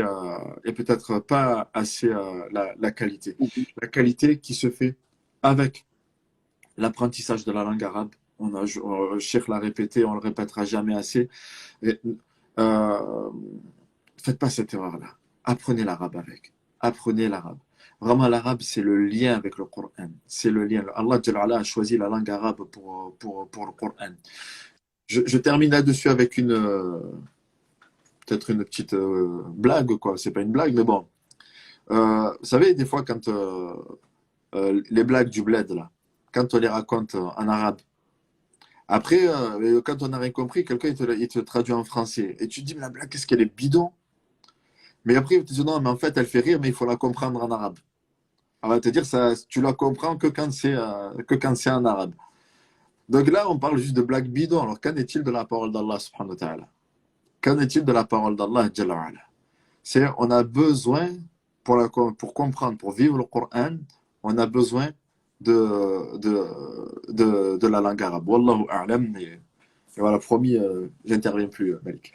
la qualité. La qualité qui se fait avec l'apprentissage de la langue arabe. Cheikh l'a répété, on le répétera jamais assez. Et, euh, faites pas cette erreur-là. Apprenez l'arabe avec. Apprenez l'arabe. Vraiment, l'arabe, c'est le lien avec le Coran. C'est le lien. Allah Jalla Ala a choisi la langue arabe pour le Coran. Je termine là-dessus avec peut-être une petite blague, quoi. C'est pas une blague, mais bon. Vous savez, des fois, quand les blagues du bled, là, quand on les raconte en arabe, après, quand on n'a rien compris, quelqu'un il te traduit en français. Et tu te dis, mais la blague, qu'est-ce qu'elle est bidon? Mais après, il te dit, non, mais en fait, elle fait rire, mais il faut la comprendre en arabe. On va te dire, ça, tu la comprends que quand c'est en arabe. Donc là, on parle juste de blague bidon. Alors, qu'en est-il de la parole d'Allah, subhanahu wa ta'ala? Qu'en est-il de la parole d'Allah, Jalla wa ala? C'est, on a besoin, pour comprendre, pour vivre le Coran, on a besoin de la langue arabe. Wallahu a'lam. Et voilà, promis, j'interviens plus, Malik.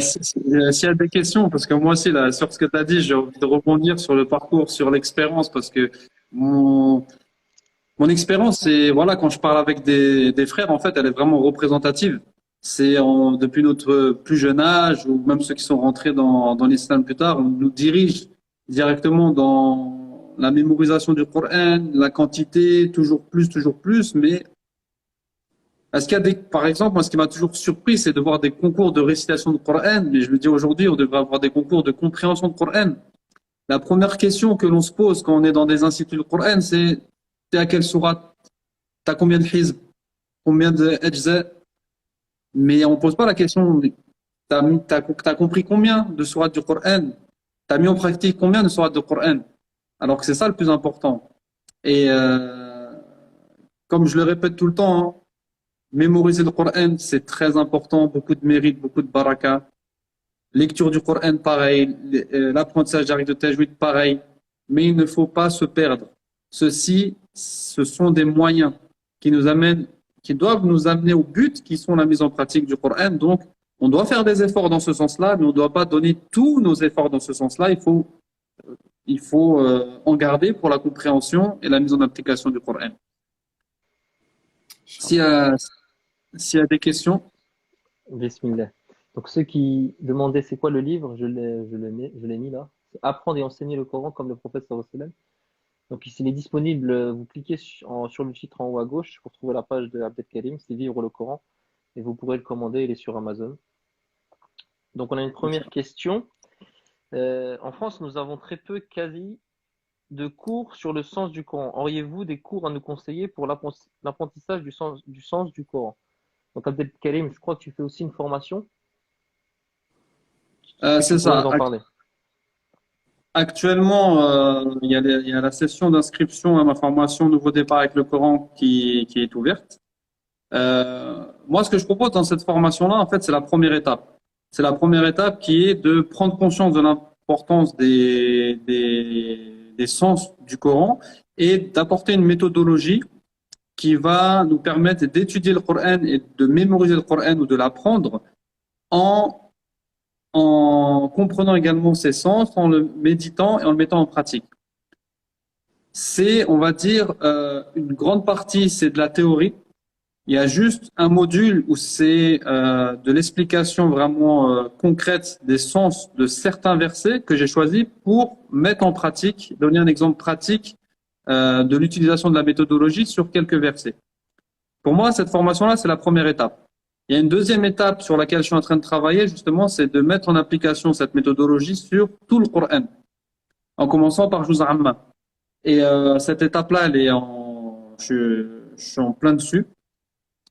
S'il y a des questions, parce que moi aussi, là, sur ce que tu as dit, j'ai envie de rebondir sur le parcours, sur l'expérience, parce que mon, mon expérience, c'est, voilà, quand je parle avec des frères, en fait, elle est vraiment représentative. Depuis notre plus jeune âge, ou même ceux qui sont rentrés dans l'islam plus tard, on nous dirige directement dans la mémorisation du Coran, la quantité, toujours plus, mais est-ce qu'il y a par exemple, moi, ce qui m'a toujours surpris, c'est de voir des concours de récitation de Coran, mais je me dis aujourd'hui, on devrait avoir des concours de compréhension de Coran. La première question que l'on se pose quand on est dans des instituts de Coran, c'est t'es à quelle sourate? T'as combien de hizb? Combien de ajza? Mais on pose pas la question, t'as compris combien de sourates du Coran? T'as mis en pratique combien de sourates du Coran? Alors que c'est ça le plus important. Et comme je le répète tout le temps, hein, mémoriser le Coran, c'est très important, beaucoup de mérite, beaucoup de baraka. Lecture du Coran, pareil. L'apprentissage d'arrêt de tajwid, pareil. Mais il ne faut pas se perdre. Ce sont des moyens qui doivent nous amener au but, qui sont la mise en pratique du Coran. Donc, on doit faire des efforts dans ce sens-là, mais on ne doit pas donner tous nos efforts dans ce sens-là. Il faut en garder pour la compréhension et la mise en application du Coran. S'il y a, s'il y a des questions, Bismillah. Donc, ceux qui demandaient c'est quoi le livre, je l'ai mis là. C'est Apprendre et enseigner le Coran comme le prophète sallallahu alayhi wa sallam. Donc, il est disponible. Vous cliquez sur le titre en haut à gauche pour trouver la page de Abdel Karim, c'est Vivre le Coran. Et vous pourrez le commander, il est sur Amazon. Donc, on a une première question. En France, nous avons très peu, quasi, de cours sur le sens du Coran. Auriez-vous des cours à nous conseiller pour l'apprentissage du sens du Coran? Donc, Abdel Karim, je crois que tu fais aussi une formation. Est-ce que c'est tu pourrais ça. nous en parler? Actuellement, il y a la session d'inscription à ma formation Nouveau départ avec le Coran qui est ouverte. Moi, ce que je propose dans cette formation-là, en fait, c'est la première étape. C'est la première étape qui est de prendre conscience de l'importance des sens du Coran et d'apporter une méthodologie qui va nous permettre d'étudier le Coran et de mémoriser le Coran ou de l'apprendre en comprenant également ses sens, en le méditant et en le mettant en pratique. C'est, on va dire, une grande partie, c'est de la théorie. Il y a juste un module où c'est de l'explication vraiment concrète des sens de certains versets que j'ai choisi pour mettre en pratique, donner un exemple pratique de l'utilisation de la méthodologie sur quelques versets. Pour moi, cette formation-là, c'est la première étape. Il y a une deuxième étape sur laquelle je suis en train de travailler, justement, c'est de mettre en application cette méthodologie sur tout le Coran, en commençant par Juz' Amma. Et cette étape-là, je suis en plein dessus.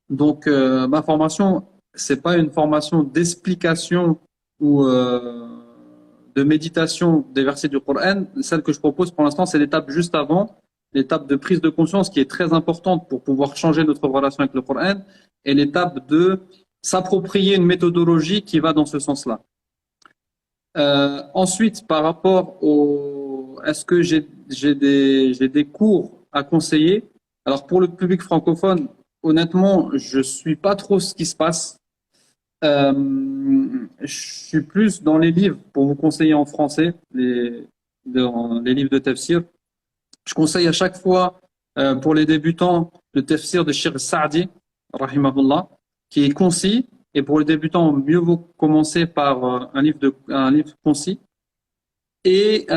Donc, ma formation, c'est pas une formation d'explication ou de méditation des versets du Coran. Celle que je propose pour l'instant, c'est l'étape juste avant, l'étape de prise de conscience qui est très importante pour pouvoir changer notre relation avec le Coran, et l'étape de s'approprier une méthodologie qui va dans ce sens-là. Ensuite, par rapport est-ce que j'ai des cours à conseiller? Alors, pour le public francophone, honnêtement, je suis pas trop ce qui se passe. Je suis plus dans les livres pour vous conseiller en français, dans les livres de tafsir. Je conseille à chaque fois, pour les débutants, le tafsir de Cheikh Saadi, rahimahullah, qui est concis. Et pour les débutants, mieux vaut commencer par un livre concis et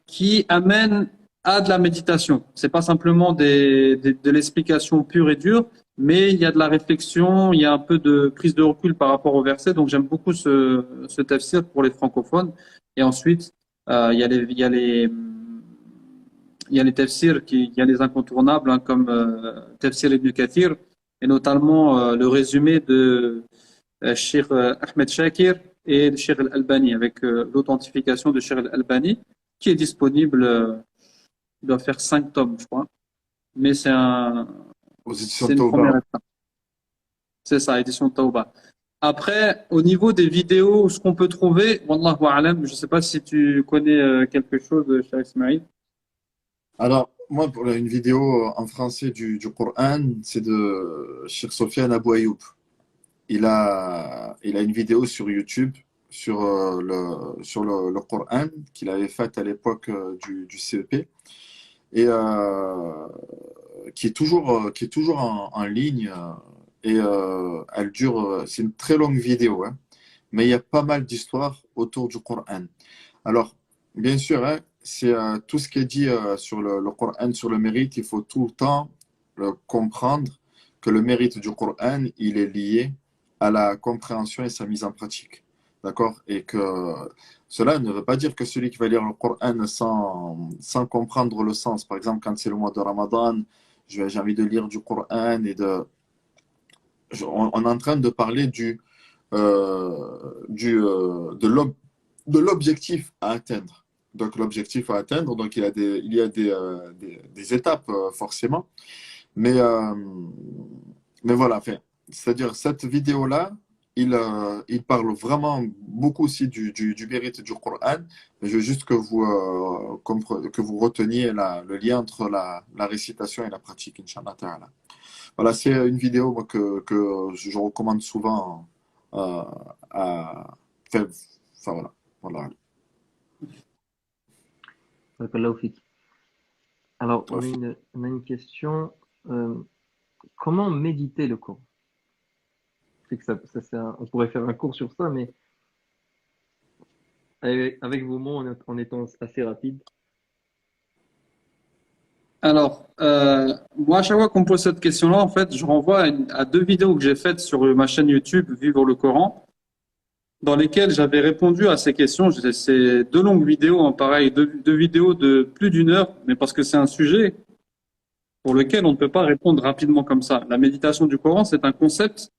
qui amène à de la méditation. C'est pas simplement de l'explication pure et dure, mais il y a de la réflexion, il y a un peu de prise de recul par rapport au verset. Donc j'aime beaucoup ce tafsir pour les francophones. Et ensuite, il y a les tafsirs, il y a les incontournables, hein, comme Tafsir Ibn Kathir, et notamment le résumé de Cheikh Ahmed Shakir et de Cheikh Al-Albani, avec l'authentification de Cheikh Al-Albani, qui est disponible, il doit faire 5 tomes, je crois. Mais c'est une première étape. C'est ça, édition Tauba. Après, au niveau des vidéos, ce qu'on peut trouver, Wallahu a'lam, je ne sais pas si tu connais quelque chose de Cheikh Ismail. Alors, moi, pour une vidéo en français du Coran, c'est de Cheikh Sofiane Abou Ayoub. Il a une vidéo sur YouTube sur le Coran qu'il avait faite à l'époque du CEP et qui est toujours en ligne et elle dure, c'est une très longue vidéo, hein, mais il y a pas mal d'histoires autour du Coran. Alors, bien sûr, hein, c'est tout ce qui est dit sur le Coran, sur le mérite, il faut tout le temps comprendre que le mérite du Coran, il est lié à la compréhension et sa mise en pratique. D'accord? Et que cela ne veut pas dire que celui qui va lire le Coran sans comprendre le sens, par exemple, quand c'est le mois de Ramadan, j'ai envie de lire du Coran et on est en train de parler de l'objectif à atteindre. Donc, l'objectif à atteindre, donc il y a des étapes, forcément. Mais voilà, enfin, c'est-à-dire, cette vidéo-là, il parle vraiment beaucoup aussi du mérite du Coran. Je veux juste que vous reteniez le lien entre la récitation et la pratique, Inch'Allah Ta'ala. Voilà, c'est une vidéo moi, que je recommande souvent enfin, voilà. Barakallahu fik. Alors, on a une question. Comment méditer le Coran? C'est que on pourrait faire un cours sur ça, mais avec vos mots, en étant assez rapide. Alors, moi, à chaque fois qu'on me pose cette question-là, en fait, je renvoie à 2 vidéos que j'ai faites sur ma chaîne YouTube Vivre le Coran, dans lesquelles j'avais répondu à ces questions. C'est 2 longues vidéos, hein, pareil, 2 vidéos de plus d'1 heure, mais parce que c'est un sujet pour lequel on ne peut pas répondre rapidement comme ça. La méditation du Coran, c'est un concept,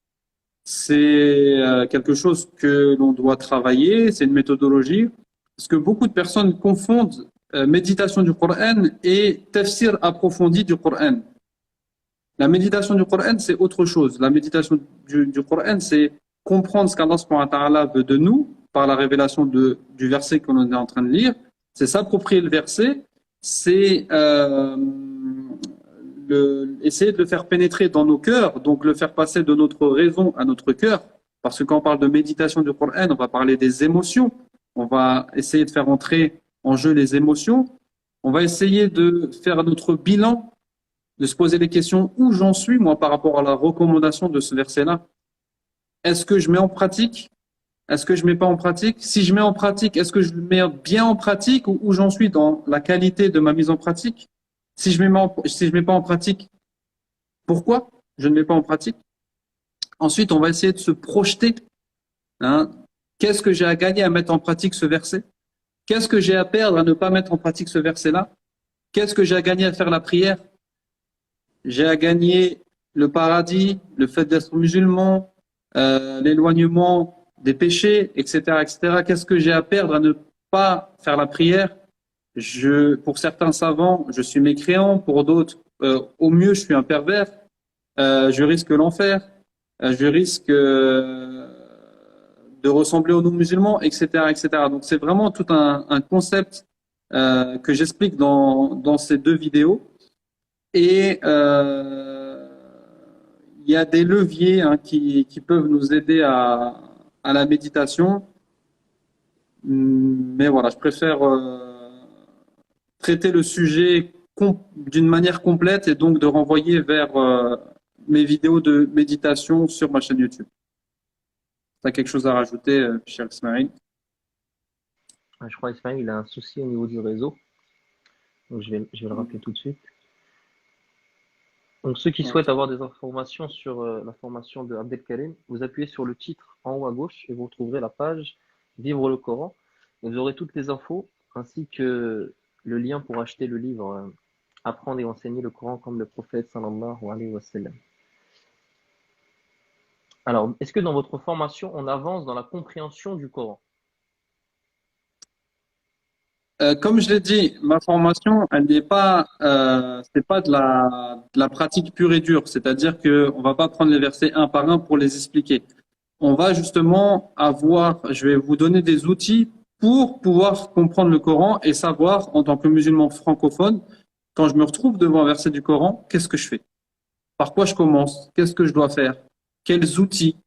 c'est quelque chose que l'on doit travailler, c'est une méthodologie, parce que beaucoup de personnes confondent méditation du Coran et tafsir approfondi du Coran. La méditation du Coran, c'est autre chose. La méditation du Coran, c'est comprendre ce qu'Allah subhanahu wa ta'ala veut de nous par la révélation du verset que l'on est en train de lire, c'est s'approprier le verset, c'est essayer de le faire pénétrer dans nos cœurs, donc le faire passer de notre raison à notre cœur, parce que quand on parle de méditation du Coran, on va parler des émotions, on va essayer de faire entrer en jeu les émotions, on va essayer de faire notre bilan, de se poser les questions où j'en suis moi par rapport à la recommandation de ce verset-là. Est-ce que je mets en pratique? Est-ce que je mets pas en pratique? Si je mets en pratique, est-ce que je le mets bien en pratique ou où j'en suis dans la qualité de ma mise en pratique? Si je mets pas en pratique, pourquoi je ne mets pas en pratique? Ensuite, on va essayer de se projeter. Hein. Qu'est-ce que j'ai à gagner à mettre en pratique ce verset? Qu'est-ce que j'ai à perdre à ne pas mettre en pratique ce verset-là? Qu'est-ce que j'ai à gagner à faire la prière? J'ai à gagner le paradis, le fait d'être musulman, l'éloignement des péchés, etc., etc. Qu'est-ce que j'ai à perdre à ne pas faire la prière? Pour certains savants, je suis mécréant. Pour d'autres, au mieux, je suis un pervers. Je risque l'enfer. Je risque de ressembler aux non-musulmans, etc., etc. Donc, c'est vraiment tout un concept que j'explique dans ces deux vidéos. Et il y a des leviers qui peuvent nous aider à la méditation. Mais voilà, je préfère traiter le sujet d'une manière complète et donc de renvoyer vers mes vidéos de méditation sur ma chaîne YouTube. Tu as quelque chose à rajouter, cher Ismaël? Je crois Ismaël, il a un souci au niveau du réseau. Donc je vais le rappeler tout de suite. Donc ceux qui souhaitent avoir des informations sur la formation de Abdelkarim, vous appuyez sur le titre en haut à gauche et vous retrouverez la page Vivre le Coran. Vous aurez toutes les infos ainsi que le lien pour acheter le livre Apprendre et enseigner le Coran comme le prophète sallallahu alayhi wa sallam. Alors, est-ce que dans votre formation, on avance dans la compréhension du Coran? Comme je l'ai dit, ma formation, elle n'est pas, c'est pas de la pratique pure et dure. C'est-à-dire que on va pas prendre les versets un par un pour les expliquer. On va justement je vais vous donner des outils pour pouvoir comprendre le Coran et savoir, en tant que musulman francophone, quand je me retrouve devant un verset du Coran, qu'est-ce que je fais? Par quoi je commence? Qu'est-ce que je dois faire? Quels outils?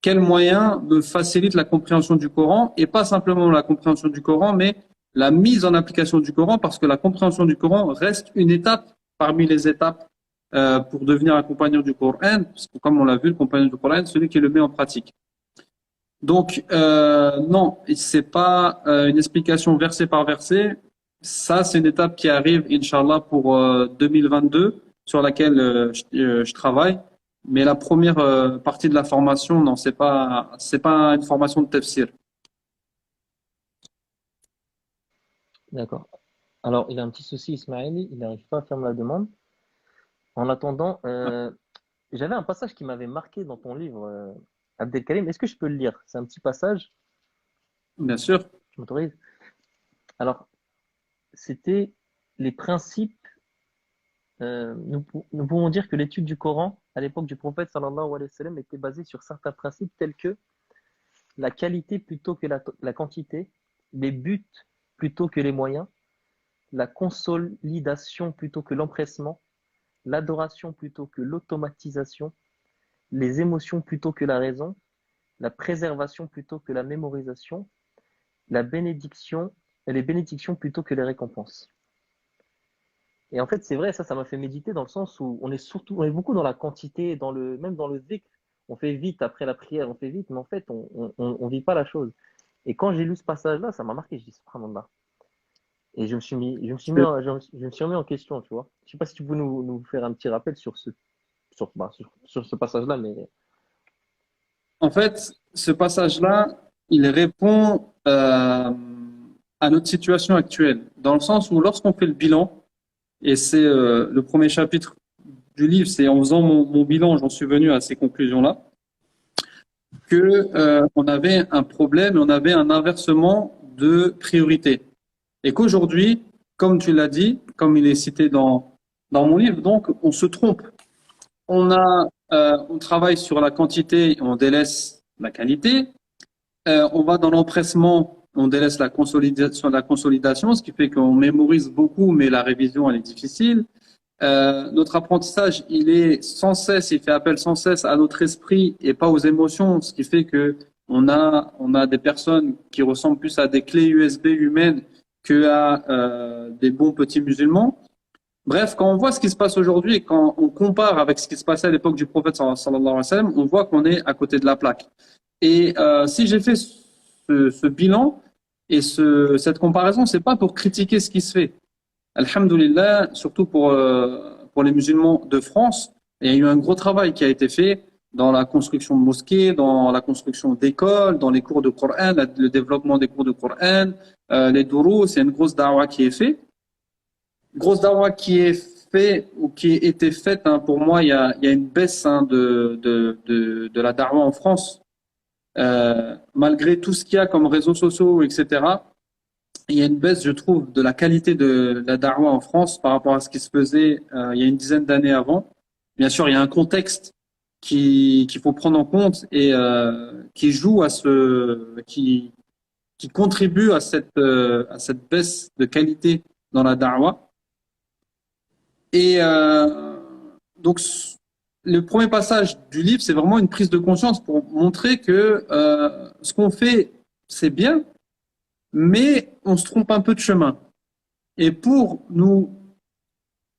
Quels moyens me facilitent la compréhension du Coran? Et pas simplement la compréhension du Coran, mais la mise en application du Coran, parce que la compréhension du Coran reste une étape parmi les étapes pour devenir un compagnon du Coran, parce que comme on l'a vu, le compagnon du Coran, celui qui le met en pratique. Donc, non, c'est pas une explication verset par verset. Ça, c'est une étape qui arrive, Inch'Allah, pour 2022, sur laquelle je travaille. Mais la première partie de la formation, non, c'est pas une formation de tafsir. D'accord. Alors, il a un petit souci, Ismaël, il n'arrive pas à faire la demande. En attendant, j'avais un passage qui m'avait marqué dans ton livre, Abdelkarim. Est-ce que je peux le lire? C'est un petit passage. Bien sûr. Tu m'autorises? Alors, c'était les principes. Nous pouvons dire que l'étude du Coran à l'époque du prophète sallallahu alayhi wa sallam était basée sur certains principes tels que la qualité plutôt que la quantité, les buts plutôt que les moyens, la consolidation plutôt que l'empressement, l'adoration plutôt que l'automatisation, les émotions plutôt que la raison, la préservation plutôt que la mémorisation, la bénédiction et les bénédictions plutôt que les récompenses. Et en fait, c'est vrai, ça m'a fait méditer dans le sens où on est beaucoup dans la quantité, même dans le dhikr. On fait vite après la prière, on fait vite, mais en fait, on vit pas la chose. Et quand j'ai lu ce passage-là, ça m'a marqué. Je dis subhanallah. Et je me suis remis en question, tu vois. Je sais pas si tu peux nous faire un petit rappel sur ce passage-là, mais En fait, ce passage-là, il répond à notre situation actuelle, dans le sens où lorsqu'on fait le bilan, et c'est le premier chapitre du livre, c'est en faisant mon bilan, j'en suis venu à ces conclusions-là, que on avait un problème, on avait un inversement de priorité. Et qu'aujourd'hui, comme tu l'as dit, comme il est cité dans mon livre, donc on se trompe. On travaille sur la quantité, on délaisse la qualité. On va dans l'empressement, on délaisse la consolidation, ce qui fait qu'on mémorise beaucoup, mais la révision, elle est difficile. Notre apprentissage, il fait appel sans cesse à notre esprit et pas aux émotions, ce qui fait que on a des personnes qui ressemblent plus à des clés USB humaines que à des bons petits musulmans. Bref, quand on voit ce qui se passe aujourd'hui et quand on compare avec ce qui se passait à l'époque du prophète sallallahu alayhi wa sallam, on voit qu'on est à côté de la plaque. Et si j'ai fait ce bilan et cette comparaison, c'est pas pour critiquer ce qui se fait. Alhamdulillah, surtout pour les musulmans de France, il y a eu un gros travail qui a été fait dans la construction de mosquées, dans la construction d'écoles, dans les cours de Coran, le développement des cours de Coran, les dourous, c'est une grosse da'wah qui est faite. Grosse da'wah qui est fait ou qui a été faite, hein, pour moi, il y a une baisse hein, de la da'wah en France. Malgré tout ce qu'il y a comme réseaux sociaux, etc., il y a une baisse, je trouve, de la qualité de la da'wah en France par rapport à ce qui se faisait il y a une dizaine d'années avant. Bien sûr, il y a un contexte qu'il faut prendre en compte et qui joue qui contribue à cette baisse de qualité dans la da'wah. Et donc, le premier passage du livre, c'est vraiment une prise de conscience pour montrer que ce qu'on fait, c'est bien, mais on se trompe un peu de chemin. Et pour nous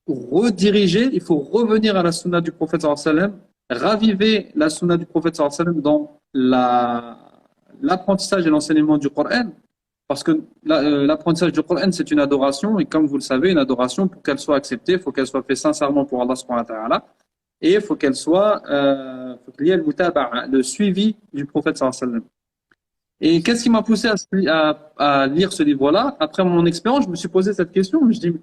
rediriger, il faut revenir à la sunna du prophète sallallahu alayhi wa sallam, raviver la sunna du prophète sallallahu alayhi wa sallam dans l'apprentissage et l'enseignement du Coran, parce que l'apprentissage du Coran, c'est une adoration, et comme vous le savez, une adoration, pour qu'elle soit acceptée, il faut qu'elle soit faite sincèrement pour Allah subhanahu wa ta'ala, et il faut qu'il y ait le suivi du prophète sallallahu alayhi wa sallam. Et qu'est-ce qui m'a poussé à lire ce livre-là? Après mon expérience, je me suis posé cette question. Je me suis dit,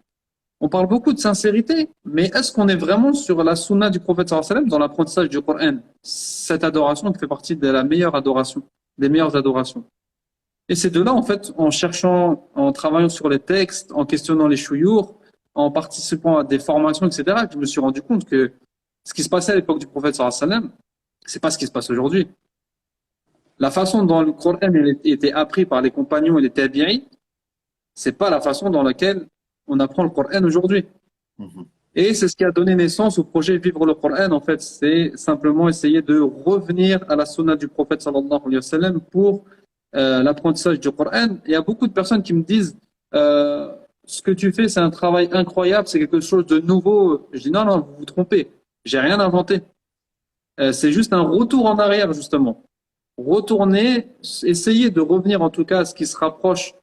on parle beaucoup de sincérité, mais est-ce qu'on est vraiment sur la sunna du prophète sallallahu alayhi wa sallam dans l'apprentissage du Coran? Cette adoration qui fait partie de la meilleure adoration, des meilleures adorations. Et c'est de là, en fait, en cherchant, en travaillant sur les textes, en questionnant les chouyours, en participant à des formations, etc., que je me suis rendu compte que ce qui se passait à l'époque du prophète sallallahu alayhi wa sallam, c'est pas ce qui se passe aujourd'hui. La façon dont le Coran était appris par les compagnons et les tabi'in, c'est pas la façon dans laquelle on apprend le Coran aujourd'hui. Et c'est ce qui a donné naissance au projet Vivre le Coran. En fait, c'est simplement essayer de revenir à la sunna du prophète sallallahu alayhi wa sallam pour l'apprentissage du Coran. Il y a beaucoup de personnes qui me disent ce que tu fais, c'est un travail incroyable, c'est quelque chose de nouveau. Je dis non, non, vous vous trompez. J'ai rien inventé. C'est juste un retour en arrière, justement. Retourner, essayer de revenir en tout cas à ce qui se rapproche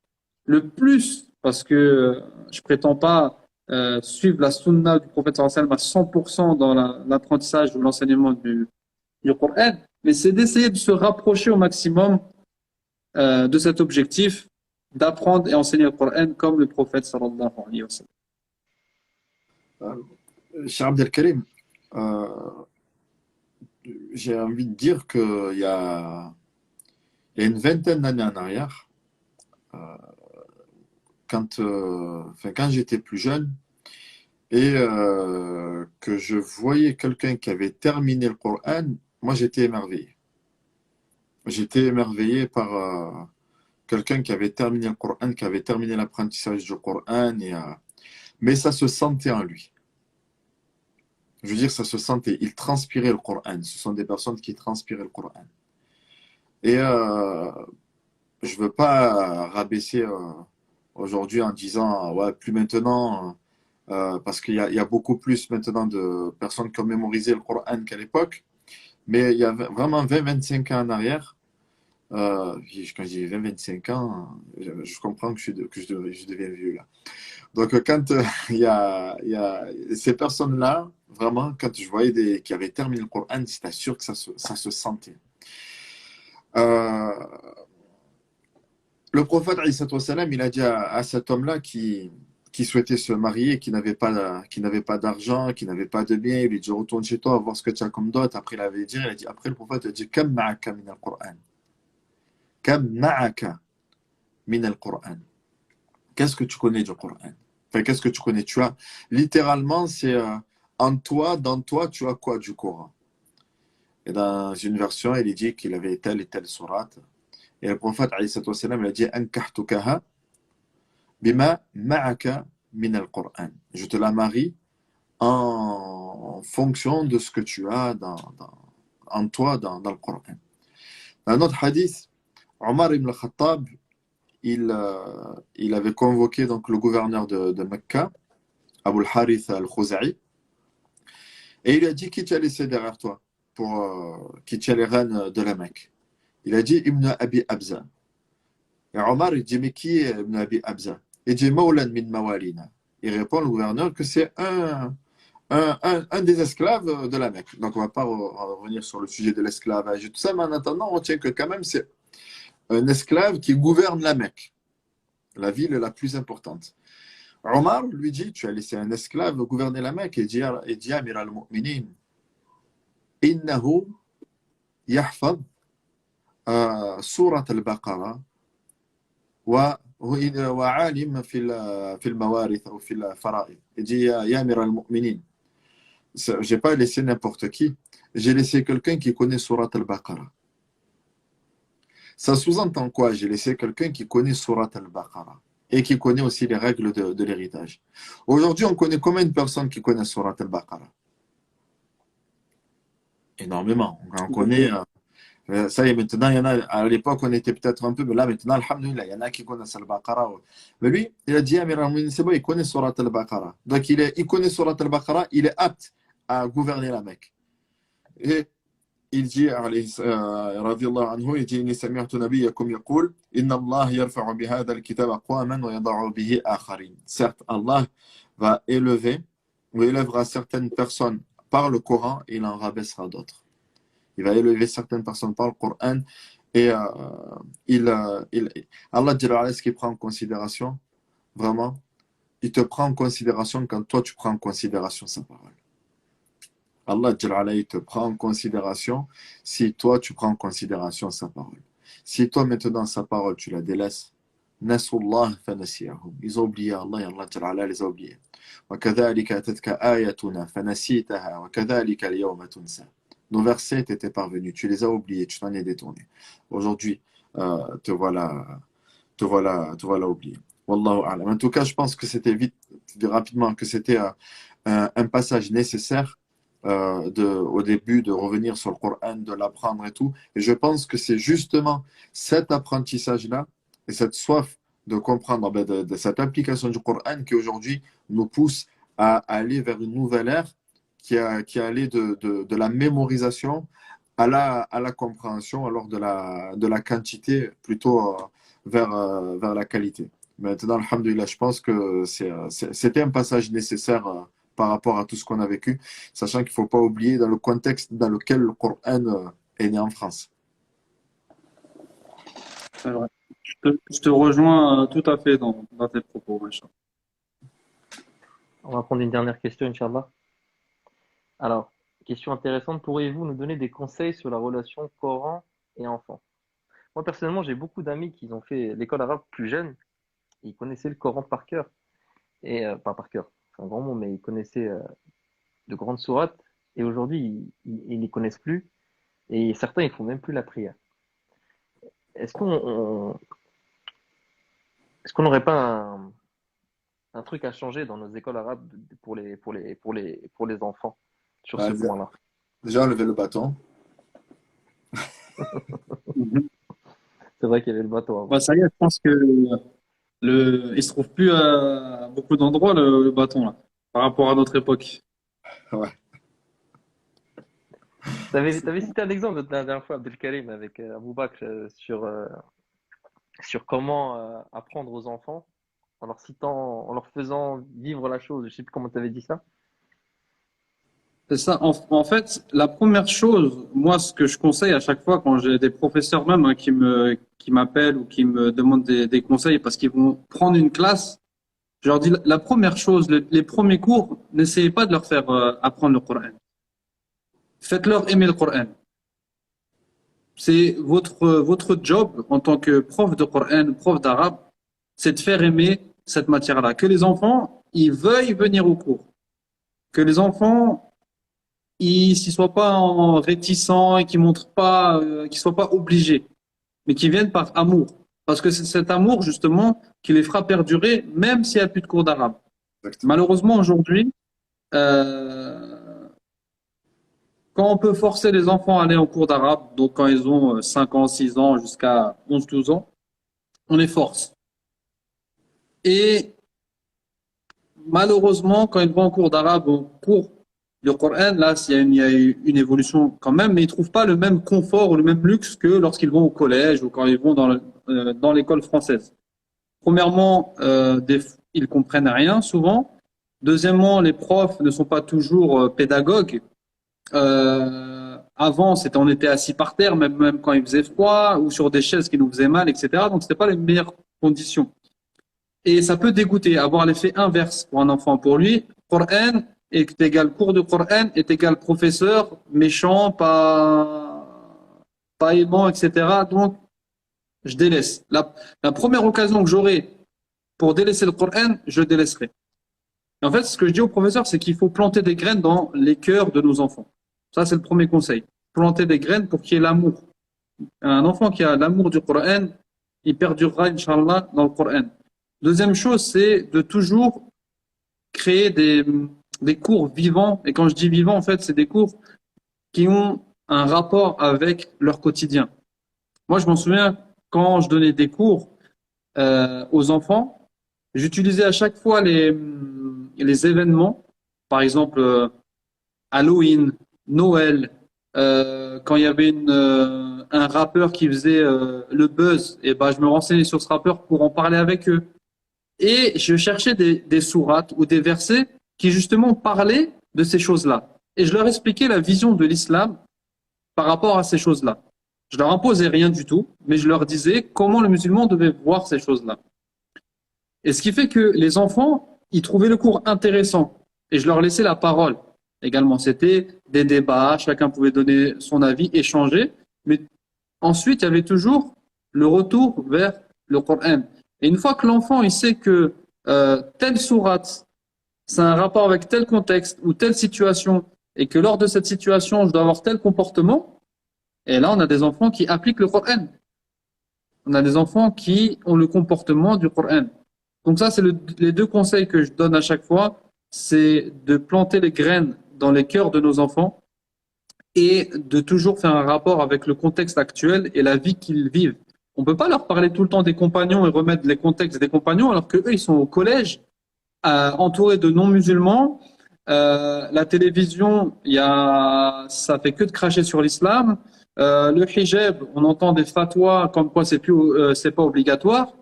le plus, parce que je prétends pas suivre la sunna du prophète sallallahu alayhi wa sallam à 100% dans l'apprentissage ou l'enseignement du Coran, mais c'est d'essayer de se rapprocher au maximum de cet objectif d'apprendre et enseigner le Coran comme le prophète sallallahu alayhi wa sallam. Cheikh Abdelkarim, j'ai envie de dire qu'il y a une vingtaine d'années en arrière, quand j'étais plus jeune et que je voyais quelqu'un qui avait terminé le Coran, moi j'étais émerveillé. J'étais émerveillé par quelqu'un qui avait terminé le Coran, qui avait terminé l'apprentissage du Coran, mais ça se sentait en lui. Je veux dire, ça se sentait. Il transpirait le Coran. Ce sont des personnes qui transpiraient le Coran. Et je veux pas rabaisser aujourd'hui en disant ouais, plus maintenant, parce qu'il y a beaucoup plus maintenant de personnes qui ont mémorisé le Coran qu'à l'époque. Mais il y a vraiment 20-25 ans en arrière, quand je dis 20-25 ans, je comprends que je deviens vieux là. Donc, quand il y a ces personnes-là, vraiment, quand je voyais qui avaient terminé le Coran, c'était sûr que ça se sentait. Le prophète, il a dit à cet homme-là qui souhaitait se marier, qui n'avait pas d'argent, qui n'avait pas de biens, il lui dit retourne chez toi, voir ce que tu as comme dot. Après, après le prophète a dit Kam ma'aka min al-Qur'an. Kam ma'aka min al-Qur'an. Qu'est-ce que tu connais du Coran? Enfin, qu'est-ce que tu connais? Tu as, littéralement, c'est en toi, dans toi, tu as quoi du Coran? Et dans une version, il dit qu'il avait telle et telle sourate. Et le prophète, alayhi salatu wassalam, il a dit Ankahtukaha bima ma'aka min al-Qur'an. Je te la marie en fonction de ce que tu as en toi dans le Coran. Dans un autre hadith, Omar ibn al-Khattab, il avait convoqué donc le gouverneur de Mecca, Abu al-Harith al-Khuzai, et il lui a dit qui tu as laissé derrière toi pour qui tu as les rênes de la Mecque. Il a dit Ibn Abi Abza. Et Omar il dit mais qui est Ibn Abi Abza? Il dit Mawlan min Mawalina. Il répond le gouverneur que c'est un des esclaves de la Mecque. Donc on ne va pas revenir sur le sujet de l'esclavage et tout ça, mais en attendant, on retient que quand même c'est un esclave qui gouverne la Mecque, la ville la plus importante. Omar lui dit, tu as laissé un esclave gouverner la Mecque, et dit Amir al-Mu'minin, innahu yahfad surat al-Baqara wa alim fi al-mawarith ou fi al-fara'id. Il dit, ya Amir al-Mu'minin, j'ai pas laissé n'importe qui, j'ai laissé quelqu'un qui connaît surat al-Baqara. Ça sous-entend quoi? J'ai laissé quelqu'un qui connaît surat al-Baqara et qui connaît aussi les règles de l'héritage. Aujourd'hui, on connaît combien de personnes qui connaissent surat al-Baqara? Énormément. On connaît, ça y est, maintenant, il y en a, à l'époque, on était peut-être un peu, mais là, maintenant, alhamdoulilah, il y en a qui connaissent al-Baqara. Mais lui, il a dit, Amir al-Mu'minin, c'est bon, il connaît surat al-Baqara. Donc, il connaît surat al-Baqara, il est apte à gouverner la Mecque. Et il dit, radiyallahu anhu, il dit, inni sami'tu nabiyyakum yaqul, inna Allah yarfa'u bihadha al-kitab aqwaman wa yada'u bihi akharin. Certes, Allah va élever, ou élèvera certaines personnes par le Coran et il en rabaissera d'autres. Il va élever certaines personnes par le Coran et Allah Jalla, ce qu'il prend en considération, vraiment, il te prend en considération quand toi tu prends en considération sa parole. Allah Jalla, il te prend en considération si toi tu prends en considération sa parole. Si toi maintenant sa parole tu la délaisses, Nasullah fanasiyahum. Ils ont oublié Allah et Allah Jalla les a oubliés. وكذلك أتتك آياتنا فنسيتها وكذلك اليوم تنسى. Nos versets t'étaient parvenus, tu les as oubliés, tu t'en es détourné. Aujourd'hui, te voilà oublié. Wallahu a'lam. En tout cas, je pense que c'était rapidement, que c'était un passage nécessaire au début de revenir sur le Coran, de l'apprendre et tout. Et je pense que c'est justement cet apprentissage-là et cette soif de comprendre de cette application du Coran qui aujourd'hui nous pousse à aller vers une nouvelle ère qui allait de la mémorisation à la compréhension, alors de la quantité plutôt vers la qualité. Maintenant, alhamdoulilah, je pense que c'était un passage nécessaire par rapport à tout ce qu'on a vécu, sachant qu'il ne faut pas oublier dans le contexte dans lequel le Coran est né en France. C'est vrai. Je te rejoins tout à fait dans tes propos, machin. On va prendre une dernière question, Inch'Allah. Alors, question intéressante, pourriez-vous nous donner des conseils sur la relation Coran et enfant? Moi, personnellement, j'ai beaucoup d'amis qui ont fait l'école arabe plus jeune. Ils connaissaient le Coran par cœur. Et pas par cœur, c'est un grand mot, mais ils connaissaient de grandes sourates. Et aujourd'hui, ils les connaissent plus. Et certains, ils font même plus la prière. Est-ce qu'on n'aurait pas un truc à changer dans nos écoles arabes pour les enfants sur ce point-là? Déjà, enlever le bâton. C'est vrai qu'il y avait le bâton avant. Bah, ça y est, je pense que il se trouve plus à beaucoup d'endroits le bâton là, par rapport à notre époque. Ouais. T'avais cité un exemple la dernière fois, Abdelkarim, avec Abou Bakr, sur comment apprendre aux enfants en leur citant, en leur faisant vivre la chose. Je sais plus comment tu avais dit ça. C'est ça. En fait, la première chose, moi, ce que je conseille à chaque fois quand j'ai des professeurs même hein, qui m'appellent ou qui me demandent des conseils parce qu'ils vont prendre une classe, je leur dis la première chose, les premiers cours, n'essayez pas de leur faire apprendre le Coran. Faites-leur aimer le Coran. C'est votre job en tant que prof de Coran, prof d'arabe, c'est de faire aimer cette matière-là. Que les enfants, ils veuillent venir au cours. Que les enfants s'ils soient pas réticents et qu'ils montrent pas, qu'ils soient pas obligés, mais qui viennent par amour. Parce que c'est cet amour, justement, qui les fera perdurer, même s'il n'y a plus de cours d'arabe. Exactement. Malheureusement, aujourd'hui, euh, quand on peut forcer les enfants à aller en cours d'arabe, donc quand ils ont 5 ans, 6 ans, jusqu'à 11, 12 ans, on les force. Et malheureusement, quand ils vont en cours d'arabe, au cours du Coran, là, il y a eu une évolution quand même, mais ils ne trouvent pas le même confort ou le même luxe que lorsqu'ils vont au collège ou quand ils vont dans l'école française. Premièrement, ils comprennent rien souvent. Deuxièmement, les profs ne sont pas toujours pédagogues. Avant, on était assis par terre, même quand il faisait froid, ou sur des chaises qui nous faisaient mal, etc. Donc, c'était pas les meilleures conditions. Et ça peut dégoûter, avoir l'effet inverse pour un enfant. Pour lui, Coran est égal cours de Coran est égal professeur méchant, pas aimant, etc. Donc, je délaisse. La première occasion que j'aurai pour délaisser le Coran, je délaisserai. Et en fait, ce que je dis aux professeurs, c'est qu'il faut planter des graines dans les cœurs de nos enfants. Ça, c'est le premier conseil. Planter des graines pour qu'il y ait l'amour. Un enfant qui a l'amour du Coran, il perdurera, Inch'Allah, dans le Coran. Deuxième chose, c'est de toujours créer des cours vivants. Et quand je dis vivants, en fait, c'est des cours qui ont un rapport avec leur quotidien. Moi, je m'en souviens, quand je donnais des cours aux enfants, j'utilisais à chaque fois les événements, par exemple Halloween, Noël, quand il y avait un rappeur qui faisait le buzz, et ben je me renseignais sur ce rappeur pour en parler avec eux. Et je cherchais des sourates ou des versets qui justement parlaient de ces choses-là. Et je leur expliquais la vision de l'islam par rapport à ces choses-là. Je leur imposais rien du tout, mais je leur disais comment le musulman devait voir ces choses-là. Et ce qui fait que les enfants, ils trouvaient le cours intéressant. Et je leur laissais la parole également. C'était des débats, chacun pouvait donner son avis, échanger. Mais ensuite, il y avait toujours le retour vers le Coran. Et une fois que l'enfant il sait que telle sourate, c'est un rapport avec tel contexte ou telle situation, et que lors de cette situation, je dois avoir tel comportement, et là, on a des enfants qui appliquent le Coran. On a des enfants qui ont le comportement du Coran. Donc ça, c'est les deux conseils que je donne à chaque fois, c'est de planter les graines dans les cœurs de nos enfants et de toujours faire un rapport avec le contexte actuel et la vie qu'ils vivent. On ne peut pas leur parler tout le temps des compagnons et remettre les contextes des compagnons alors qu'eux, ils sont au collège, entourés de non-musulmans. La télévision, ça fait que de cracher sur l'islam. Le hijab, on entend des fatwas comme quoi c'est pas obligatoire.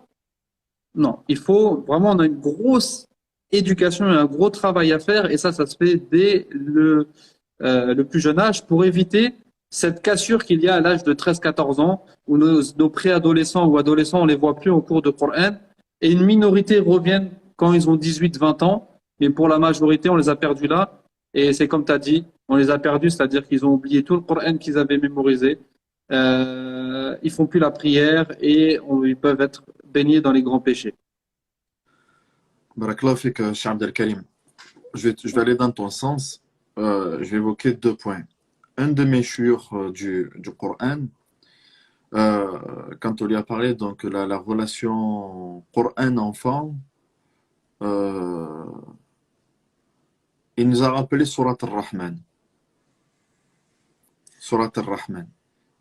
Non, il faut vraiment, on a une grosse éducation et un gros travail à faire, et ça se fait dès le plus jeune âge pour éviter cette cassure qu'il y a à l'âge de 13-14 ans, où nos préadolescents ou adolescents, on les voit plus en cours de Coran, et une minorité reviennent quand ils ont 18-20 ans, mais pour la majorité, on les a perdus là, et c'est comme tu as dit, on les a perdus, c'est-à-dire qu'ils ont oublié tout le Coran qu'ils avaient mémorisé, ils font plus la prière, et ils peuvent être baignés dans les grands péchés. Barakallahu fik, Cheikh Abdelkarim. Je vais aller dans ton sens. Je vais évoquer deux points. Un de mes chouïrs du Coran, quand on lui a parlé donc la relation Coran-enfant, il nous a rappelé Surat al-Rahman. Surat al-Rahman.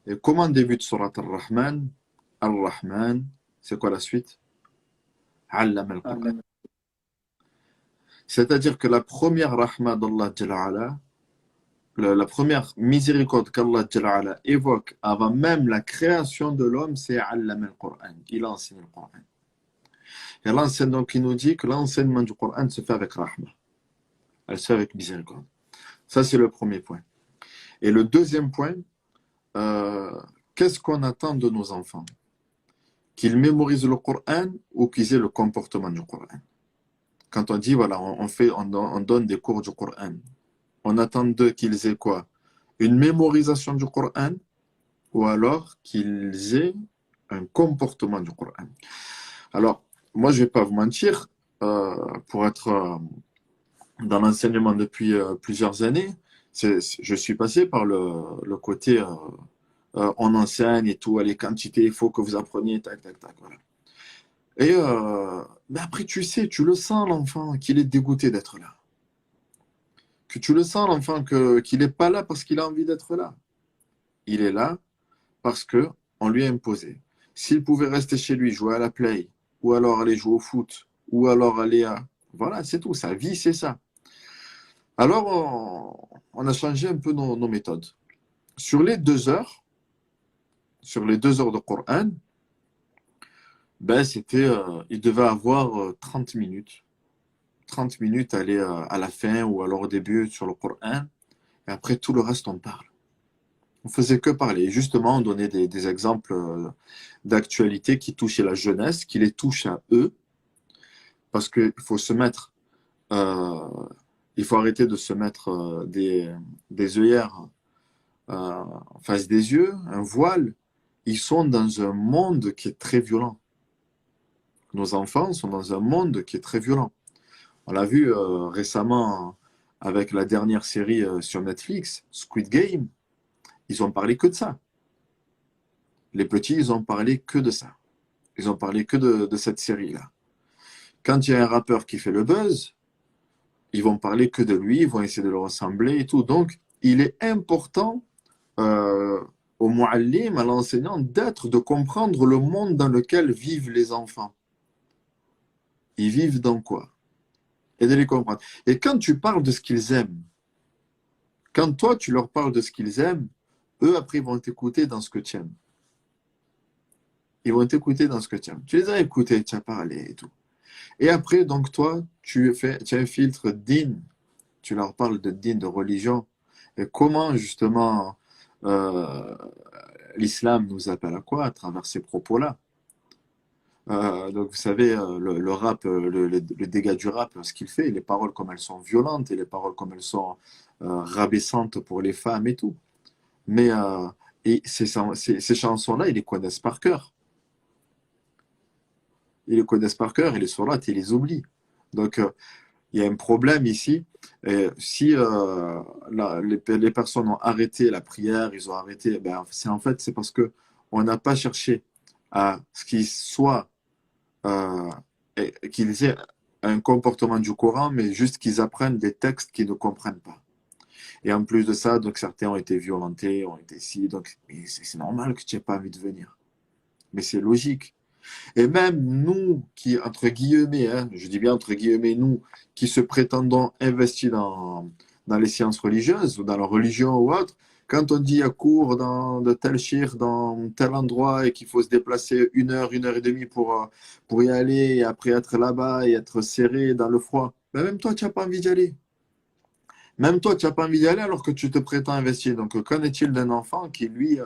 Et comment débute Surat al-Rahman? Al-Rahman, c'est quoi la suite? Allama al-Qur'an. C'est-à-dire que la première rahma d'Allah Jalla Ala, la première miséricorde qu'Allah Jalla Ala évoque avant même la création de l'homme, c'est Allama al-Qur'an. Il enseigne le Coran. Et l'enseigne donc il nous dit que l'enseignement du Coran se fait avec rahma. Elle se fait avec miséricorde. Ça, c'est le premier point. Et le deuxième point, qu'est-ce qu'on attend de nos enfants? Qu'ils mémorisent le Coran ou qu'ils aient le comportement du Coran? Quand on dit, voilà, on donne des cours du Coran, on attend d'eux qu'ils aient quoi? Une mémorisation du Coran ou alors qu'ils aient un comportement du Coran. Alors, moi, je ne vais pas vous mentir, pour être dans l'enseignement depuis plusieurs années, Je suis passé par le côté on enseigne et tout, les quantités, il faut que vous appreniez, tac, tac, tac, voilà. Et mais après, tu sais, tu le sens, l'enfant, qu'il est dégoûté d'être là. Que tu le sens, l'enfant, qu'il n'est pas là parce qu'il a envie d'être là. Il est là parce que on lui a imposé. S'il pouvait rester chez lui, jouer à la play, ou alors aller jouer au foot, ou alors aller à... Voilà, c'est tout. Sa vie, c'est ça. Alors, on a changé un peu nos méthodes. Sur les 2 heures, sur les 2 heures de Coran, ben il devait avoir 30 minutes. 30 minutes aller à la fin ou alors au début sur le Coran. Et après, tout le reste, on parle. On faisait que parler. Justement, on donnait des exemples d'actualité qui touchaient la jeunesse, qui les touchent à eux. Parce qu'il faut se mettre... il faut arrêter de se mettre des œillères en face des yeux, un voile. Ils sont dans un monde qui est très violent. Nos enfants sont dans un monde qui est très violent. On l'a vu récemment avec la dernière série sur Netflix, Squid Game. Ils ont parlé que de ça. Les petits, ils ont parlé que de ça. Ils ont parlé que de cette série-là. Quand il y a un rappeur qui fait le buzz, ils vont parler que de lui, ils vont essayer de le ressembler et tout. Donc, il est important au mu'allim, à l'enseignant, de comprendre le monde dans lequel vivent les enfants. Ils vivent dans quoi? Et de les comprendre. Et quand tu parles de ce qu'ils aiment, quand toi, tu leur parles de ce qu'ils aiment, eux, après, ils vont t'écouter dans ce que tu aimes. Ils vont t'écouter dans ce que tu aimes. Tu les as écoutés, tu as parlé et tout. Et après, donc, toi, tu as un filtre din. Tu leur parles de din, de religion. Et comment, justement, l'islam nous appelle à quoi à travers ces propos-là? Donc, vous savez, le rap, le dégât du rap, ce qu'il fait, les paroles comme elles sont violentes et les paroles comme elles sont rabaissantes pour les femmes et tout. Mais et ces chansons-là, ils les connaissent par cœur. Ils les connaissent par cœur et les sourates, ils les oublient. Donc, il y a un problème ici. Et si les personnes ont arrêté la prière, ils ont arrêté, ben, c'est parce que on n'a pas cherché à ce qu'ils soient, qu'ils aient un comportement du Coran, mais juste qu'ils apprennent des textes qu'ils ne comprennent pas. Et en plus de ça, donc certains ont été violentés, ont été si, donc c'est normal que tu n'aies pas envie de venir. Mais c'est logique. Et même nous qui, entre guillemets, je dis bien entre guillemets, nous qui se prétendons investis dans les sciences religieuses ou dans la religion ou autre, quand on dit il y a cours de tel shir, dans tel endroit et qu'il faut se déplacer 1 heure, 1 heure et demie pour y aller et après être là-bas et être serré dans le froid, ben même toi, tu n'as pas envie d'y aller. Même toi, tu n'as pas envie d'y aller alors que tu te prétends investir. Donc, qu'en est-il d'un enfant qui, lui,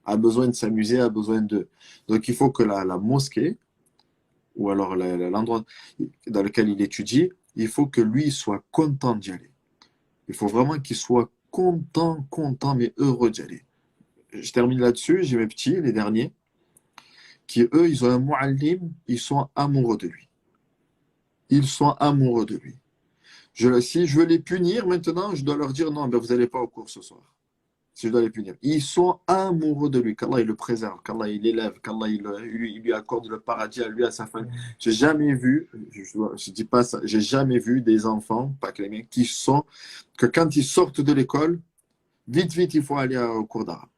a besoin de s'amuser, a besoin de... Donc, il faut que la mosquée, ou alors l'endroit dans lequel il étudie, il faut que lui soit content d'y aller. Il faut vraiment qu'il soit content, mais heureux d'y aller. Je termine là-dessus, j'ai mes petits, les derniers, qui, eux, ils ont un mu'allim, ils sont amoureux de lui. Ils sont amoureux de lui. Si je veux les punir maintenant, je dois leur dire non, ben vous n'allez pas au cours ce soir. Si je dois les punir. Ils sont amoureux de lui, qu'Allah il le préserve, qu'Allah il l'élève, qu'Allah il lui accorde le paradis à lui, à sa famille. J'ai jamais vu, je dis pas ça, j'ai jamais vu des enfants, pas que les miens, que quand ils sortent de l'école, vite, il faut aller au cours d'arabe.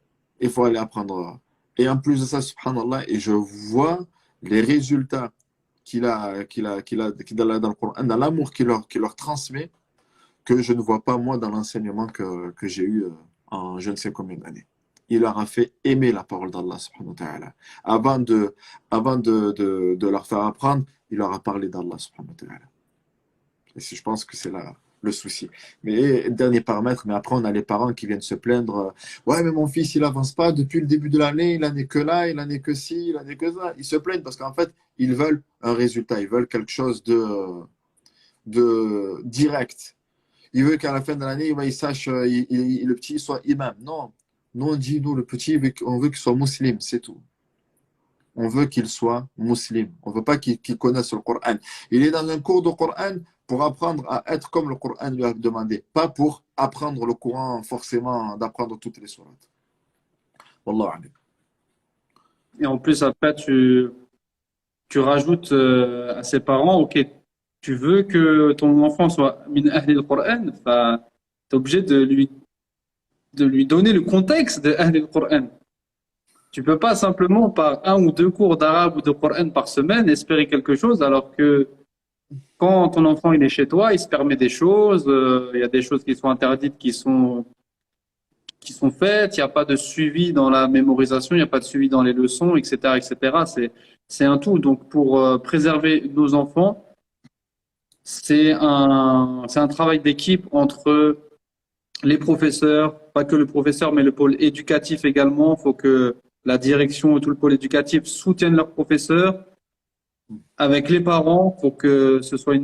Il faut aller apprendre. Et en plus de ça, subhanallah, et je vois les résultats qu'il a dans le Coran, dans l'amour qu'il leur transmet, que je ne vois pas moi dans l'enseignement que j'ai eu en je ne sais combien d'années. Il leur a fait aimer la parole d'Allah subhanahu wa ta'ala. Avant de leur faire apprendre, il leur a parlé d'Allah subhanahu wa ta'ala. Et je pense que c'est là le souci. Mais dernier paramètre, mais après on a les parents qui viennent se plaindre. Ouais, mais mon fils il avance pas depuis le début de l'année, il en est que là, il en est que ci, il en est que ça. Ils se plaignent parce qu'en fait ils veulent un résultat, ils veulent quelque chose de direct. Ils veulent qu'à la fin de l'année, il sache, le petit soit imam. Non, nous on dit, nous le petit, on veut qu'il soit musulman, c'est tout. On veut qu'il soit musulman. On ne veut pas qu'il connaisse le Coran. Il est dans un cours de Coran pour apprendre à être comme le Coran lui a demandé, pas pour apprendre le Coran, forcément, d'apprendre toutes les sourates. Wallahu alim. Et en plus, après, tu rajoutes à ses parents, ok, tu veux que ton enfant soit min ahli al-Qur'an, enfin, t'es obligé de lui donner le contexte de ahli al-Qur'an. Tu peux pas simplement par un ou deux cours d'arabe ou de Qur'an par semaine espérer quelque chose, alors que quand ton enfant il est chez toi, il se permet des choses, il y a des choses qui sont interdites, qui sont faites, il n'y a pas de suivi dans la mémorisation, il n'y a pas de suivi dans les leçons, etc., etc. C'est un tout. Donc, pour préserver nos enfants, c'est un travail d'équipe entre les professeurs, pas que le professeur, mais le pôle éducatif également. Il faut que la direction et tout le pôle éducatif soutiennent leurs professeurs. Avec les parents, faut que ce soit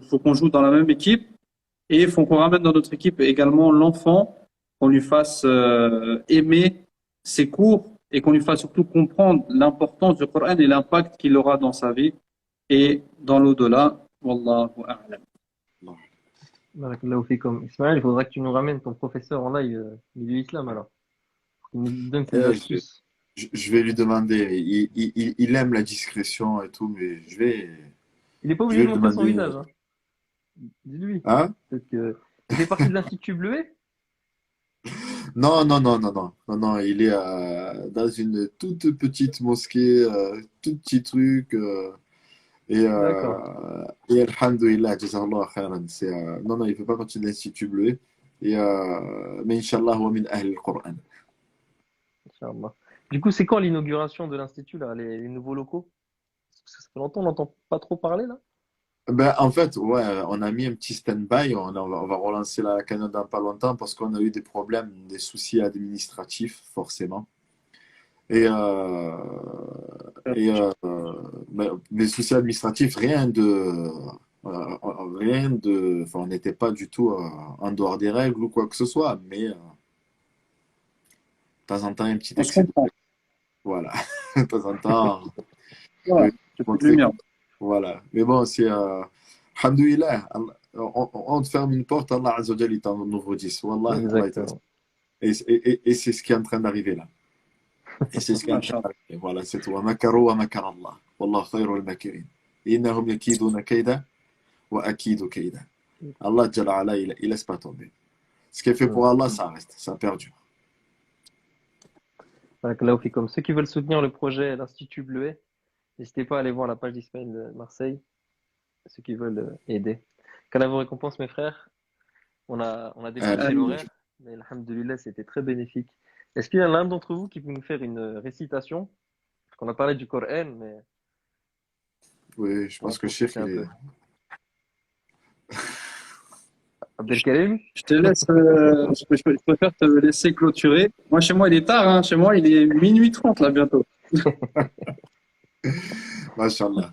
faut qu'on joue dans la même équipe et faut qu'on ramène dans notre équipe également l'enfant, qu'on lui fasse aimer ses cours et qu'on lui fasse surtout comprendre l'importance du Coran et l'impact qu'il aura dans sa vie et dans l'au-delà. Wallahu a'lam. Barakallahu fikum. Ismaël, il faudra que tu nous ramènes ton professeur en live milieu islam alors. Il nous donne ses astuces. Je vais lui demander. Il aime la discrétion et tout, mais je vais. Il n'est pas Je obligé vais de lui montrer son demander. visage. Hein. Dis-lui. Hein? Peut-être que... Il fait partie de l'Institut Bleuet? Non, non, non, non, non, non, non. Il est dans une toute petite mosquée, tout petit truc. D'accord. Et Alhamdulillah, Jazakallah khairan. Non, non, il ne fait pas partie de l'Institut Bleu. Mais Inch'Allah, huwa min ahl al-Qur'an. Inch'Allah. Du coup, c'est quand l'inauguration de l'Institut, là, les nouveaux locaux? Parce que ça fait longtemps, on n'entend pas trop parler, là. Ben, en fait, ouais, on a mis un petit stand-by. On va relancer la cagnotte dans pas longtemps parce qu'on a eu des problèmes, des soucis administratifs, forcément. Et, ben, des soucis administratifs, enfin, on n'était pas du tout en dehors des règles ou quoi que ce soit, mais de temps en temps, un petit On se excès. comprend. Voilà, de temps en temps, Voilà. oui, C'est on plus de sait que- lumière. voilà. Mais bon, Alhamdulillah, on te ferme une porte, Allah Azza wa Jalla, il t'en ouvre 10. Wallah, Allah, Exactement. et c'est ce qui est en train d'arriver là. Et c'est ce qui est en train Masha'Allah. d'arriver. Voilà, c'est tout. ومكروا ومكر الله والله خير الماكرين إنهم يكيدون كيدا وأكيد كيدا. Allah Jalla ala, il laisse pas tomber. Ce qui est fait pour Allah, ça reste, ça perdure. Barakallahu fikum. Ceux qui veulent soutenir le projet l'Institut Bleuet, n'hésitez pas à aller voir la page d'Ismaël de Marseille. Ceux qui veulent aider. Qu'Allah vous récompense, mes frères. On a dépassé l'horaire, mais alhamdoulilah, c'était très bénéfique. Est-ce qu'il y a l'un d'entre vous qui peut nous faire une récitation? Parce qu'on a parlé du Coran, mais Oui, je pense que Cheikh, un il est. peu. Abdelkarim? Je te laisse, je préfère te laisser clôturer. Moi, chez moi, il est tard, hein. Chez moi, il est minuit 30 là, bientôt. Mashallah.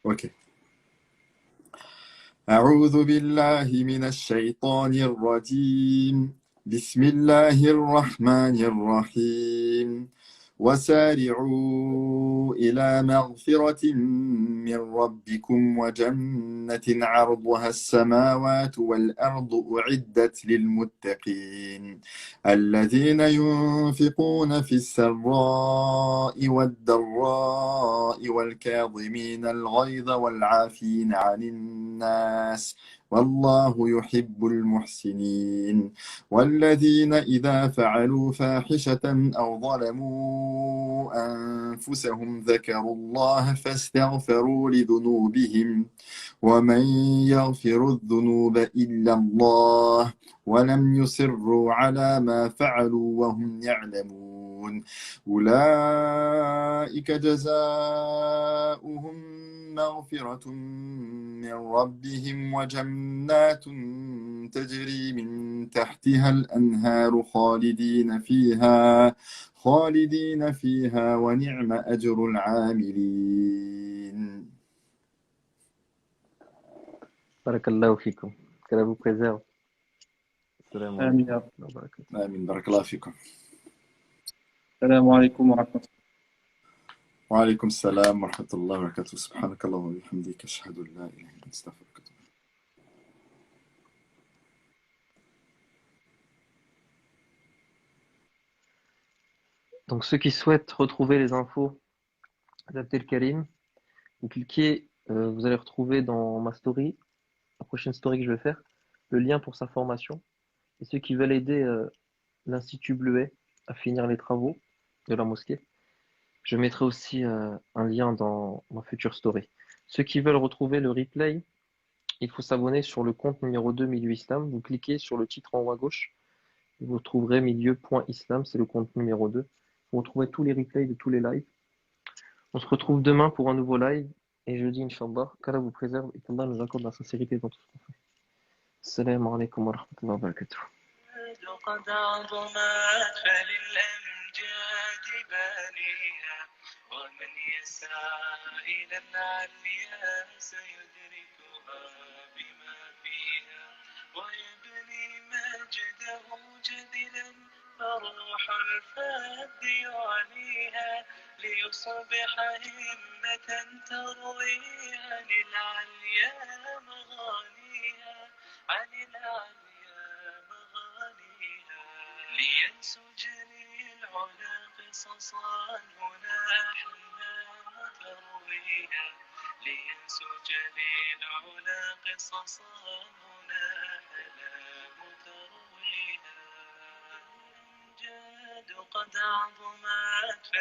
Ok. أعوذ بالله من الشيطان الرجيم بسم الله الرحمن الرحيم وسارعوا إلى مغفرة من ربكم وجنة عرضها السماوات والأرض أعدت للمتقين الذين ينفقون في السراء والضراء والكاظمين الغيظ والعافين عن الناس والله يحب المحسنين والذين إذا فعلوا فاحشة أو ظلموا أنفسهم ذكروا الله فاستغفروا لذنوبهم ومن يغفر الذنوب إلا الله ولم يصروا على ما فعلوا وهم يعلمون أولئك جزاؤهم مغفرة من ربهم وجنات تجري من تحتها الأنهار خالدين فيها ونعم أجر العاملين. Barakallahu fikum. Qu'Allah vous préserve. Salam Amin. alaikum. آمين بارك الله فيكم. Assalamu alaikum wa rahmatullahi. وعليكم السلام ورحمة الله وبركاته. سبحانك اللهم وبحمدك أشهد أن لا إله إلا أنت أستغفرك. Donc ceux qui souhaitent retrouver les infos d'Abdel Karim, vous cliquez, vous allez retrouver dans ma story, la prochaine story que je vais faire, le lien pour sa formation. Et ceux qui veulent aider l'Institut Bleuet à finir les travaux de la mosquée, je mettrai aussi un lien dans ma future story. Ceux qui veulent retrouver le replay, il faut s'abonner sur le compte numéro 2 Milieu Islam. Vous cliquez sur le titre en haut à gauche. Vous trouverez milieu.islam, c'est le compte numéro 2. Vous retrouvez tous les replays de tous les lives. On se retrouve demain pour un nouveau live. Et jeudi, Inch'Allah, qu'Allah vous préserve et qu'Allah nous accorde la sincérité dans tout ce qu'on fait. Assalamu alaikum wa rahmatullahi wa barakatuh. قد عظمت فللأمجاد بانيها ومن يسعى إلى العليا سيدركها بما فيها ويبني مجده جدلا فروح الفذ يعليها ليصبح همة ترويها للعليا مغانيها عن العليا مغانيها لينسج للعلا قصصا هنا أحلام ترويها لينسج للعلا قصصا هنا أحلام ترويها الأمجاد قد عظمت